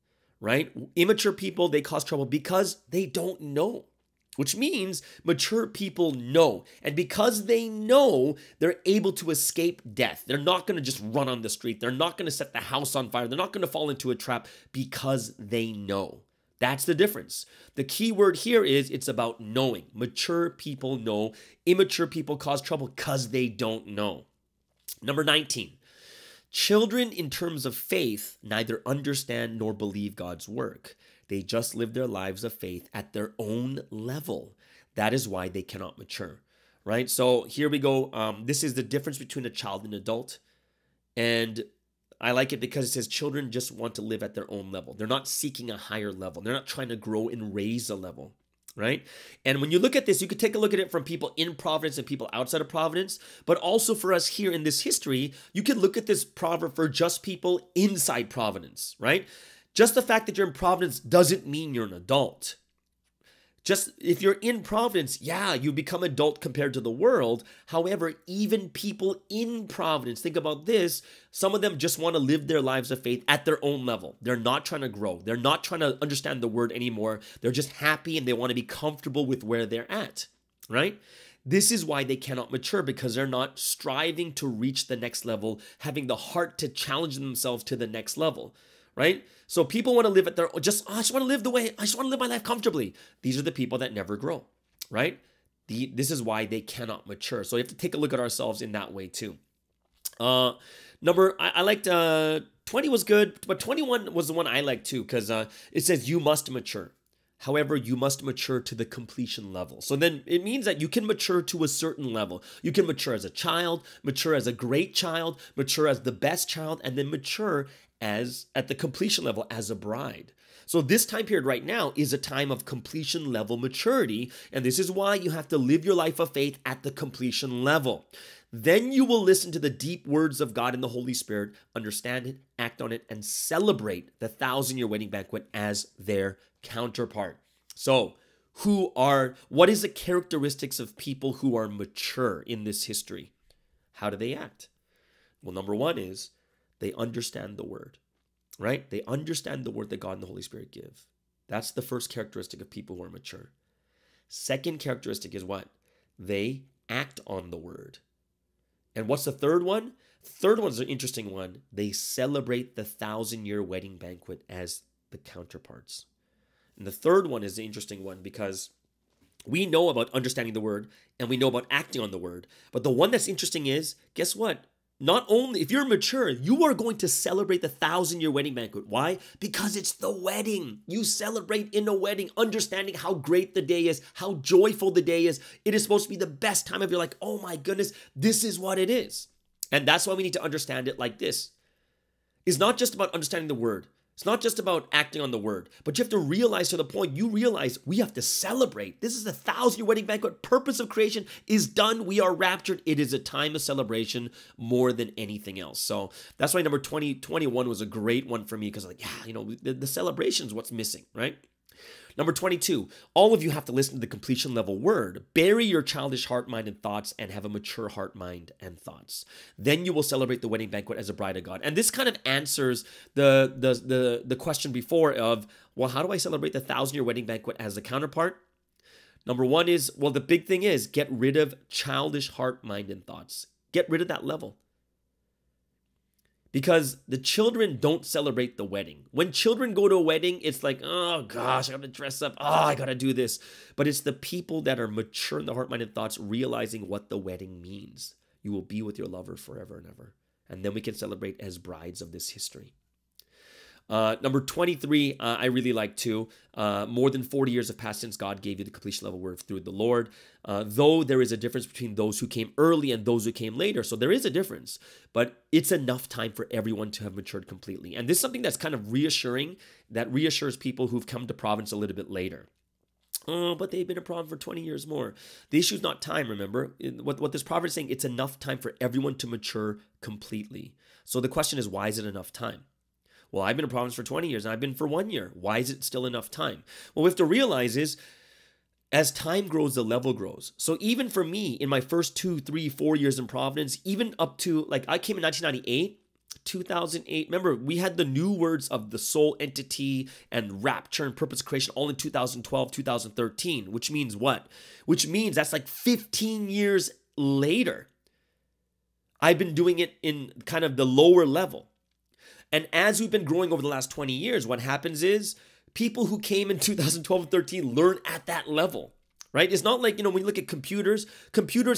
[SPEAKER 4] right? Immature people, they cause trouble because they don't know. Which means mature people know. And because they know, they're able to escape death. They're not going to just run on the street. They're not going to set the house on fire. They're not going to fall into a trap because they know. That's the difference. The key word here is it's about knowing. Mature people know. Immature people cause trouble because they don't know. Number 19. Children, in terms of faith, neither understand nor believe God's work. They just live their lives of faith at their own level. That is why they cannot mature, right? So here we go. This is the difference between a child and an adult. And I like it because it says children just want to live at their own level. They're not seeking a higher level. They're not trying to grow and raise a level, right? And when you look at this, you could take a look at it from people in Providence and people outside of Providence, but also for us here in this history, you could look at this proverb for just people inside Providence, right? Just the fact that you're in Providence doesn't mean you're an adult. Just if you're in Providence, yeah, you become adult compared to the world. However, even people in Providence, think about this, some of them just want to live their lives of faith at their own level. They're not trying to grow. They're not trying to understand the word anymore. They're just happy and they want to be comfortable with where they're at, right? This is why they cannot mature, because they're not striving to reach the next level, having the heart to challenge themselves to the next level. Right? So people want to live at their, I just want to live I just want to live my life comfortably. These are the people that never grow, right? This is why they cannot mature. So you have to take a look at ourselves in that way too. I liked 20 was good, but 21 was the one I liked too, because it says you must mature. However, you must mature to the completion level. So then it means that you can mature to a certain level. You can mature as a child, mature as a great child, mature as the best child, and then mature as at the completion level as a bride. So this time period right now is a time of completion level maturity, and this is why you have to live your life of faith at the completion level. Then you will listen to the deep words of God and the Holy Spirit, understand it, act on it, and celebrate the 1,000-year wedding banquet as their counterpart. So what is the characteristics of people who are mature in this history? How do they act? Well, number one is they understand the word, right? They understand the word that God and the Holy Spirit give. That's the first characteristic of people who are mature. Second characteristic is what? They act on the word. And what's the third one? Third one's an interesting one. They celebrate the 1,000-year wedding banquet as the counterparts. And the third one is the interesting one because We know about understanding the word and we know about acting on the word. But the one that's interesting is, guess what? Not only, if you're mature, you are going to celebrate the 1,000-year wedding banquet. Why? Because it's the wedding. You celebrate in a wedding, understanding how great the day is, how joyful the day is. It is supposed to be the best time of your life. Oh my goodness, this is what it is. And that's why we need to understand it like this. It's not just about understanding the word. It's not just about acting on the word, but you have to realize to the point, you realize we have to celebrate. This is the 1,000-year wedding banquet. Purpose of creation is done. We are raptured. It is a time of celebration more than anything else. So that's why number 2021 was a great one for me, because like, the celebration is what's missing, right? Number 22, all of you have to listen to the completion level word. Bury your childish heart, mind, and thoughts and have a mature heart, mind, and thoughts. Then you will celebrate the wedding banquet as a bride of God. And this kind of answers the question before of, well, how do I celebrate the 1,000-year wedding banquet as the counterpart? Number one is, well, the big thing is get rid of childish heart, mind, and thoughts. Get rid of that level. Because the children don't celebrate the wedding. When children go to a wedding, it's like, oh gosh, I got to dress up. Oh, I got to do this. But it's the people that are mature in the heart, mind, and thoughts realizing what the wedding means. You will be with your lover forever and ever. And then we can celebrate as brides of this history. Number 23, I really like too. More than 40 years have passed since God gave you the completion level word through the Lord. Though there is a difference between those who came early and those who came later. So there is a difference, but it's enough time for everyone to have matured completely. And this is something that's kind of reassuring, that reassures people who've come to province a little bit later. Oh, but they've been in province for 20 years more. The issue is not time, remember? What this proverb is saying, it's enough time for everyone to mature completely. So the question is, why is it enough time? Well, I've been in province for 20 years and I've been for 1 year. Why is it still enough time? Well, we have to realize is as time grows, the level grows. So even for me, in my first 2, 3, 4 years in province, even up to, like, I came in 1998, 2008. Remember, we had the new words of the soul entity and rapture and purpose of creation all in 2012, 2013, which means what? Which means that's like 15 years later. I've been doing it in kind of the lower level. And as we've been growing over the last 20 years, what happens is people who came in 2012 and 13 learn at that level, right? It's not like, when you look at computers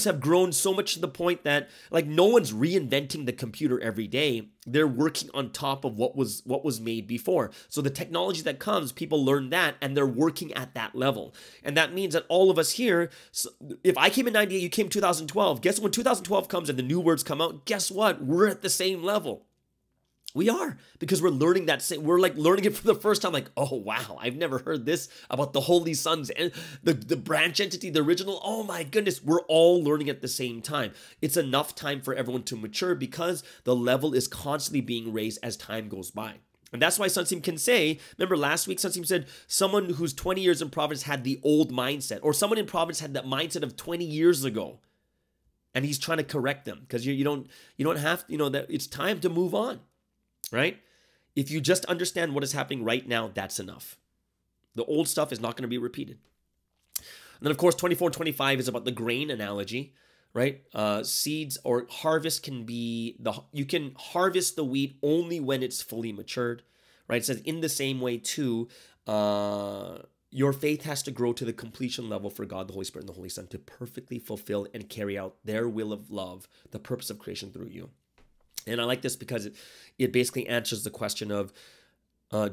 [SPEAKER 4] have grown so much to the point that like no one's reinventing the computer every day. They're working on top of what was made before. So the technology that comes, people learn that and they're working at that level. And that means that all of us here, if I came in 98, you came in 2012, guess when 2012 comes and the new words come out, guess what? We're at the same level. We are, because we're learning we're like learning it for the first time, like, oh, wow, I've never heard this about the Holy Sons and the branch entity, the original. Oh my goodness, we're all learning at the same time. It's enough time for everyone to mature because the level is constantly being raised as time goes by. And that's why Sunseem can say, remember last week, Sunseem said someone who's 20 years in province had the old mindset, or someone in province had that mindset of 20 years ago. And he's trying to correct them because you don't have, that it's time to move on. Right? If you just understand what is happening right now, that's enough. The old stuff is not going to be repeated. And then, of course, 24 and 25 is about the grain analogy, right? Seeds or harvest can be, you can harvest the wheat only when it's fully matured, right? It says in the same way, too, your faith has to grow to the completion level for God, the Holy Spirit, and the Holy Son to perfectly fulfill and carry out their will of love, the purpose of creation through you. And I like this because it basically answers the question of,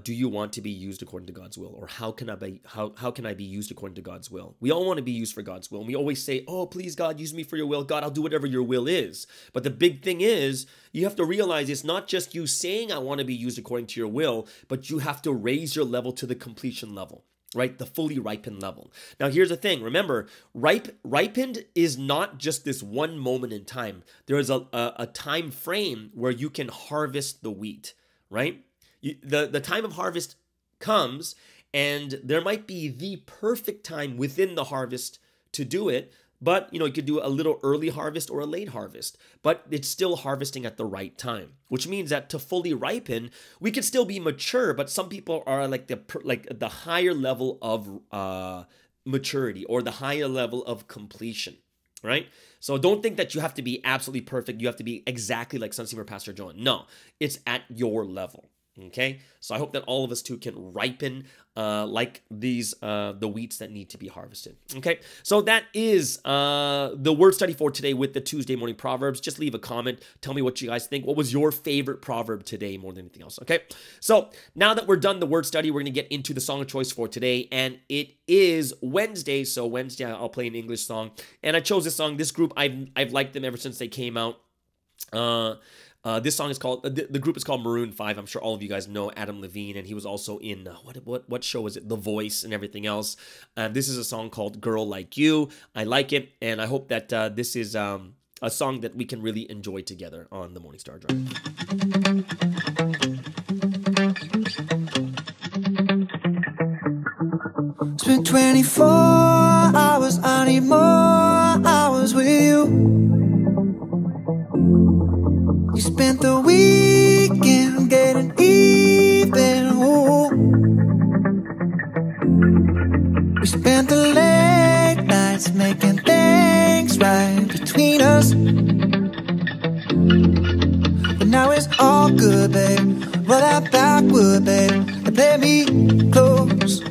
[SPEAKER 4] do you want to be used according to God's will? Or how can I be used according to God's will? We all want to be used for God's will. And we always say, oh, please, God, use me for your will. God, I'll do whatever your will is. But the big thing is, you have to realize it's not just you saying I want to be used according to your will, but you have to raise your level to the completion level. Right? The fully ripened level. Now, here's the thing. Remember, ripened is not just this one moment in time. There is a time frame where you can harvest the wheat, right? The time of harvest comes, and there might be the perfect time within the harvest to do it. But, you could do a little early harvest or a late harvest, but it's still harvesting at the right time, which means that to fully ripen, we could still be mature, but some people are like the higher level of maturity or the higher level of completion, right? So don't think that you have to be absolutely perfect. You have to be exactly like Sunseem or Pastor John. No, it's at your level. Okay, so I hope that all of us too can ripen like these the wheats that need to be harvested. Okay, so that is the word study for today with the Tuesday morning proverbs. Just leave a comment, tell me what you guys think. What was your favorite proverb today more than anything else? Okay, so now that we're done the word study, we're gonna get into the song of choice for today, and it is Wednesday. So Wednesday I'll play an English song, and I chose this song. This group I've liked them ever since they came out. This song is called, the group is called Maroon 5. I'm sure all of you guys know Adam Levine, and he was also in, what show is it? The Voice and everything else. This is a song called Girl Like You. I like it, and I hope that this is a song that we can really enjoy together on the Morning Star Drive.
[SPEAKER 7] Spent 24 hours, I need more hours with you. You spent the weekend getting even, ooh. We spent the late nights making things right between us. But now it's all good, babe. Roll that backward, babe, and play me close.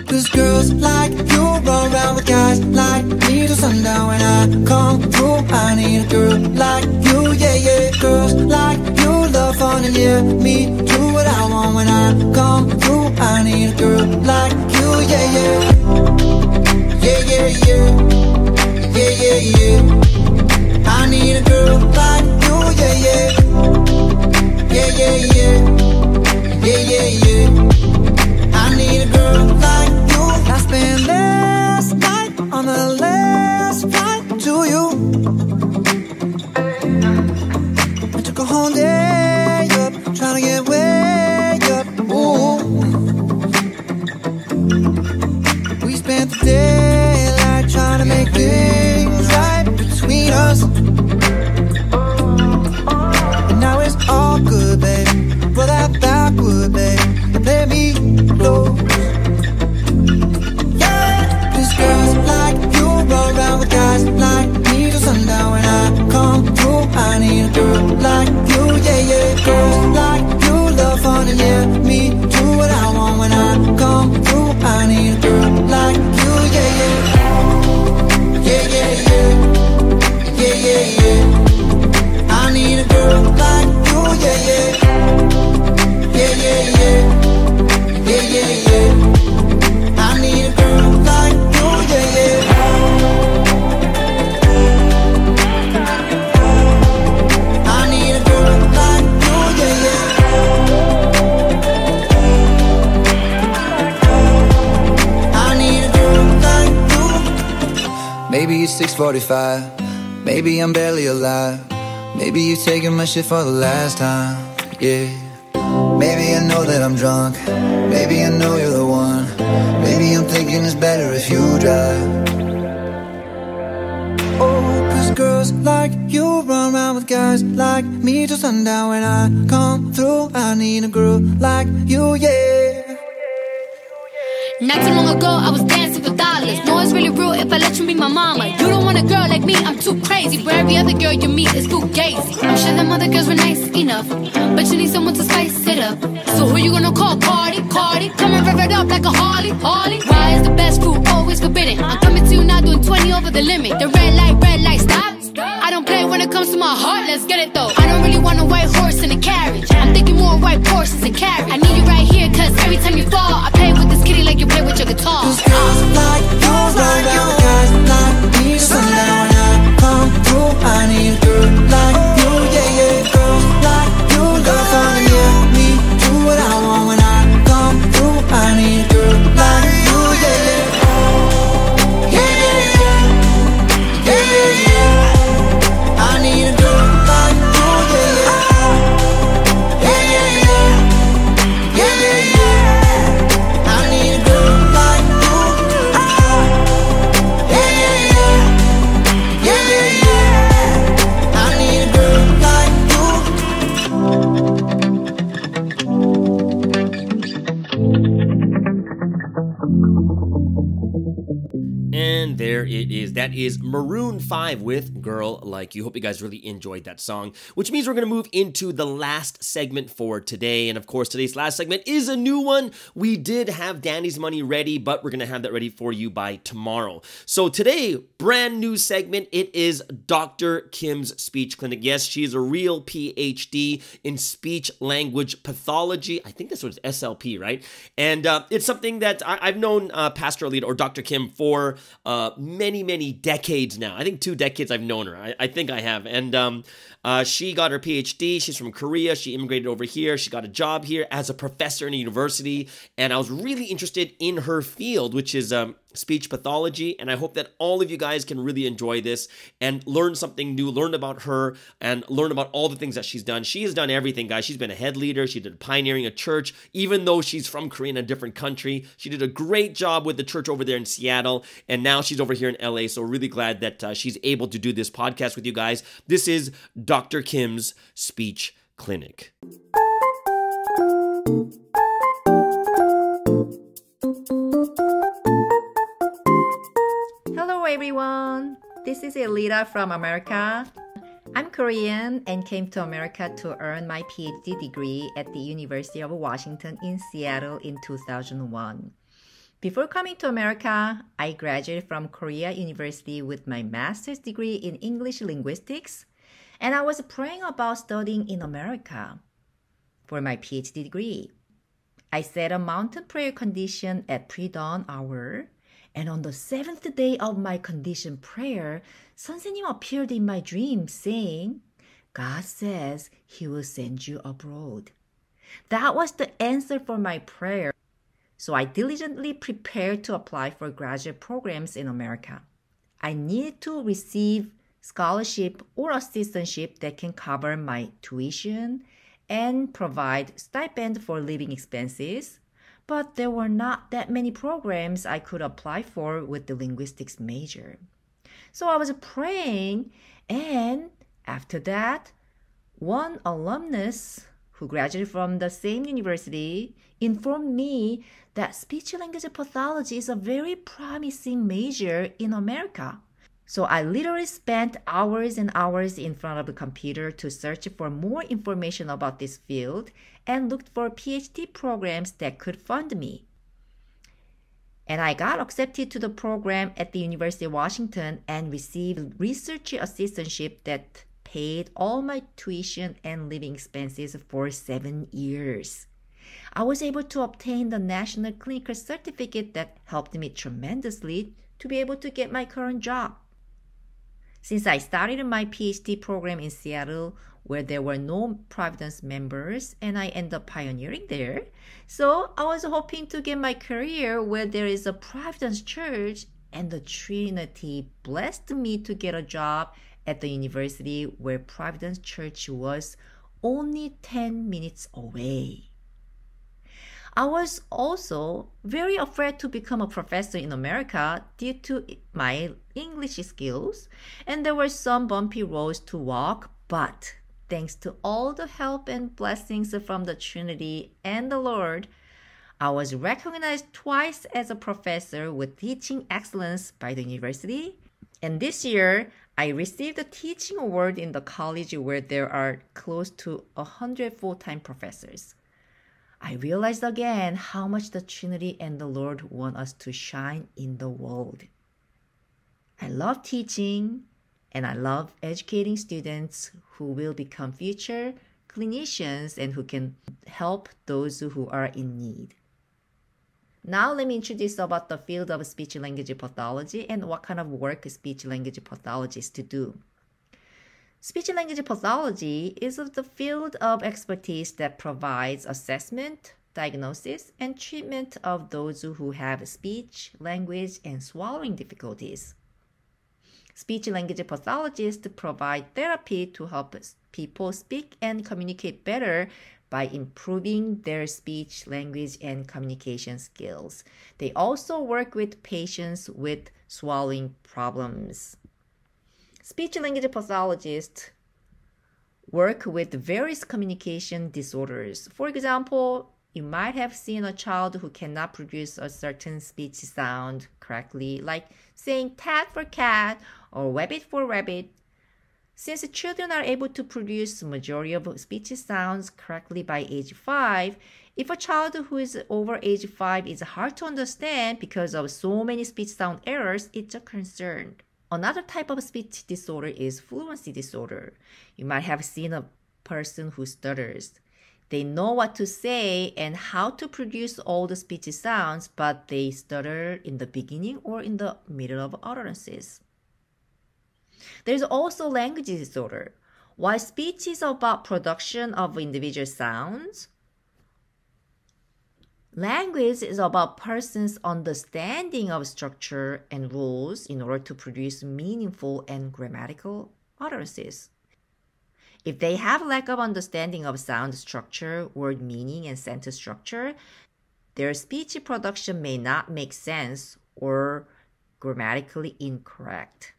[SPEAKER 7] Cause girls like you run around with guys like me till sundown. When I come through, I need a girl like you, yeah, yeah. Girls like you love fun and yeah, me do what I want. When I come through, I need a girl like you, yeah, yeah. Yeah, yeah, yeah. Yeah, yeah, yeah. I need a girl like you, yeah, yeah. Yeah, yeah, yeah. Yeah, yeah, yeah. I need a girl like you. I spent last night on the last flight to you. I took a whole day up, trying to get way up. Ooh. We spent the daylight trying to make things right between us. And now it's all good, babe. Roll that backward, babe, and play me close. Girls like you roll around with guys like me till sundown. When I come through, I need a girl like you, yeah, yeah. Girls like you love fun and yeah, me do what I want. When I come through, I need a girl like you, yeah, yeah. Yeah, yeah, yeah. Yeah, yeah, yeah. I need a girl like you, yeah, yeah. Yeah, yeah, yeah. Yeah, yeah, yeah. I need a girl like you, yeah, yeah. I need a girl like you, yeah, yeah. I need a girl like you. Maybe it's 6:45. Maybe I'm barely alive. Maybe you're taking my shit for the last time, yeah. Maybe I know that I'm drunk. Maybe I know you're the one. Maybe I'm thinking it's better if you drive. Oh, cause girls like you run around with guys like me till sundown. When I come through, I need a girl like you, yeah.
[SPEAKER 8] Not too long ago, I was dancing for dollars. No, it's really real if I let you be my mama. You don't want a girl like me, I'm too crazy. Where every other girl you meet is too gazy. I'm sure them other girls were nice enough, but you need someone to spice it up. So who you gonna call? Cardi, Cardi. Come and rev it up like a Harley, Harley. Why is the best food always forbidden? I'm coming to you now doing 20 over the limit. The red light, stop. I don't play when it comes to my heart, let's get it though. I don't really want a white horse in a carriage. I'm thinking more white horses and carriage. I need you right here, cause every time you fall, I play with this kitty like you play with your guitar.
[SPEAKER 7] Cause girls like you run around with guys like me till sundown. When I come through, I need a girl like you, yeah, yeah. Girls like you love fun and yeah, me do what I want. When I come through, I need a girl like you, yeah, yeah. Yeah, yeah, yeah. Yeah, yeah, yeah. I need a girl like you, yeah, yeah. Yeah, yeah, yeah. Yeah, yeah, yeah. I need a girl like you. Yeah, yeah, yeah. Yeah, yeah, yeah. I need a girl like you.
[SPEAKER 4] And there it is. That is Maroon 5 with Girl Like You. Hope you guys really enjoyed that song, which means we're going to move into the last segment for today. And of course, today's last segment is a new one. We did have Danny's Money ready, but we're going to have that ready for you by tomorrow. So today, brand new segment. It is Dr. Kim's Speech Clinic. Yes, she's a real PhD in speech language pathology. I think that's what it's SLP, right? And it's something that I've known Pastor Alita or Dr. Kim for many decades now. I think 2 decades I've known her. I think I have. And she got her PhD. She's from Korea. She immigrated over here. She got a job here as a professor in a university. And I was really interested in her field, which is speech pathology. And I hope that all of you guys can really enjoy this and learn something new, learn about her, and learn about all the things that she's done. She has done everything, guys. She's been a head leader. She did pioneering a church, even though she's from Korea in a different country. She did a great job with the church over there in Seattle. And now she's over here in LA. So really glad that she's able to do this podcast with you guys. This is Dr. Kim's Speech Clinic.
[SPEAKER 9] Hello everyone, this is Elita from America. I'm Korean and came to America to earn my PhD degree at the University of Washington in Seattle in 2001. Before coming to America, I graduated from Korea University with my master's degree in English linguistics, and I was praying about studying in America for my PhD degree. I said a mountain prayer condition at pre-dawn hour, and on the 7th day of my condition prayer, 선생님 appeared in my dream saying, God says He will send you abroad. That was the answer for my prayer. So I diligently prepared to apply for graduate programs in America. I needed to receive scholarship or assistantship that can cover my tuition and provide stipend for living expenses. But there were not that many programs I could apply for with the linguistics major. So I was praying, and after that, one alumnus who graduated from the same university informed me that speech language pathology is a very promising major in America. So I literally spent hours and hours in front of a computer to search for more information about this field and looked for PhD programs that could fund me. And I got accepted to the program at the University of Washington and received research assistantship that paid all my tuition and living expenses for 7 years. I was able to obtain the National Clinical Certificate that helped me tremendously to be able to get my current job. Since I started my PhD program in Seattle, where there were no Providence members, and I ended up pioneering there, so I was hoping to get my career where there is a Providence church, and the Trinity blessed me to get a job at the university where Providence Church was only 10 minutes away. I was also very afraid to become a professor in America due to my English skills, and there were some bumpy roads to walk, but thanks to all the help and blessings from the Trinity and the Lord, I was recognized twice as a professor with teaching excellence by the university, and this year I received a teaching award in the college where there are close to 100 full-time professors. I realized again how much the Trinity and the Lord want us to shine in the world. I love teaching, and I love educating students who will become future clinicians and who can help those who are in need. Now let me introduce about the field of speech-language pathology and what kind of work speech-language pathologists do. Speech-language pathology is the field of expertise that provides assessment, diagnosis, and treatment of those who have speech, language, and swallowing difficulties. Speech-language pathologists provide therapy to help people speak and communicate better by improving their speech, language, and communication skills. They also work with patients with swallowing problems. Speech-language pathologists work with various communication disorders. For example, You might have seen a child who cannot produce a certain speech sound correctly, like saying cat for cat or rabbit for rabbit. Since children are able to produce the majority of speech sounds correctly by age 5, if a child who is over age 5 is hard to understand because of so many speech sound errors, it's a concern. Another type of speech disorder is fluency disorder. You might have seen a person who stutters. They know what to say and how to produce all the speech sounds, but they stutter in the beginning or in the middle of utterances. There is also language disorder. While speech is about production of individual sounds, language is about persons' understanding of structure and rules in order to produce meaningful and grammatical utterances. If they have lack of understanding of sound structure, word meaning, and sentence structure, their speech production may not make sense or grammatically incorrect.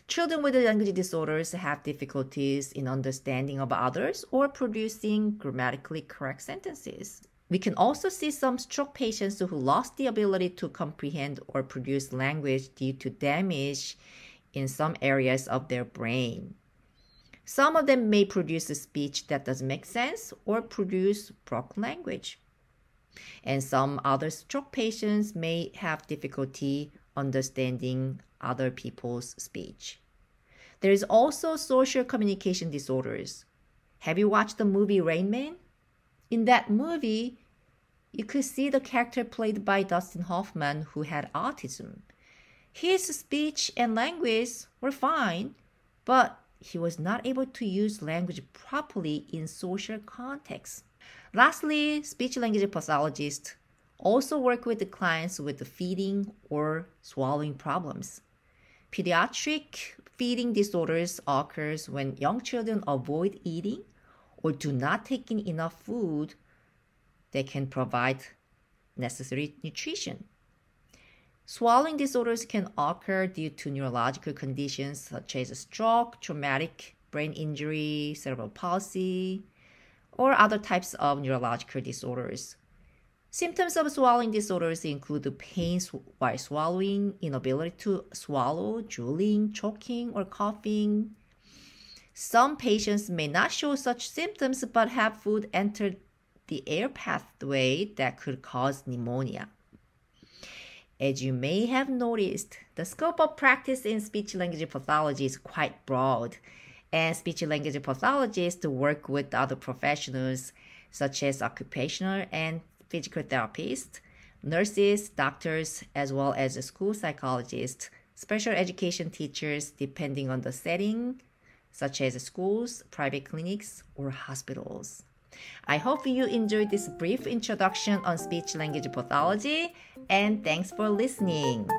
[SPEAKER 9] Children with language disorders have difficulties in understanding of others or producing grammatically correct sentences. We can also see some stroke patients who lost the ability to comprehend or produce language due to damage in some areas of their brain. Some of them may produce a speech that doesn't make sense or produce broken language. And some other stroke patients may have difficulty understanding other people's speech. There is also social communication disorders. Have you watched the movie Rain Man? In that movie, you could see the character played by Dustin Hoffman who had autism. His speech and language were fine, but he was not able to use language properly in social contexts. Lastly, speech-language pathologists also work with the clients with the feeding or swallowing problems. Pediatric feeding disorders occurs when young children avoid eating or do not take in enough food that can provide necessary nutrition. Swallowing disorders can occur due to neurological conditions such as stroke, traumatic brain injury, cerebral palsy, or other types of neurological disorders. Symptoms of swallowing disorders include pain while swallowing, inability to swallow, drooling, choking, or coughing. Some patients may not show such symptoms but have food enter the air pathway that could cause pneumonia. As you may have noticed, the scope of practice in speech-language pathology is quite broad, and speech-language pathologists work with other professionals such as occupational and physical therapists, nurses, doctors, as well as school psychologists, special education teachers, depending on the setting, such as schools, private clinics, or hospitals. I hope you enjoyed this brief introduction on speech-language pathology, and thanks for listening.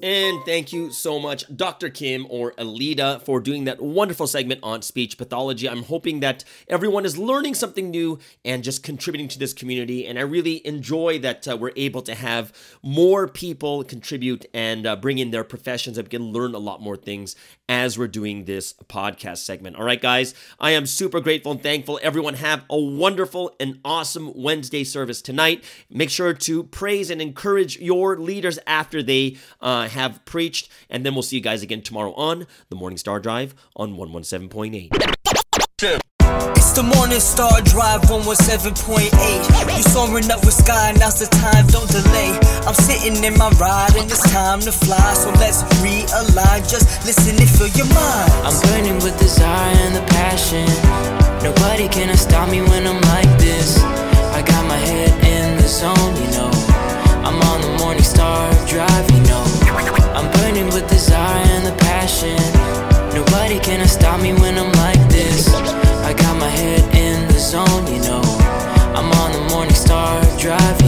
[SPEAKER 4] And thank you so much, Dr. Kim or Alida, for doing that wonderful segment on speech pathology. I'm hoping that everyone is learning something new and just contributing to this community. And I really enjoy that we're able to have more people contribute and bring in their professions and we can learn a lot more things as we're doing this podcast segment. All right, guys, I am super grateful and thankful. Everyone have a wonderful and awesome Wednesday service tonight. Make sure to praise and encourage your leaders after they have preached, and then we'll see you guys again tomorrow on the Morning Star Drive on 117.8.
[SPEAKER 2] It's the Morning Star Drive 117.8. You soaring up with sky, now's the time, don't delay. I'm sitting in my ride and it's time to fly, so let's realign. Just listen and fill your mind.
[SPEAKER 3] I'm burning with desire and the passion. Nobody can stop me when I'm like this. I got my head in the zone, you know. I'm on the Morning Star Drive, you know. I'm burning with desire and the passion. Nobody can stop me when I'm like this. I got my head in the zone, you know. I'm on the Morning Star Drive.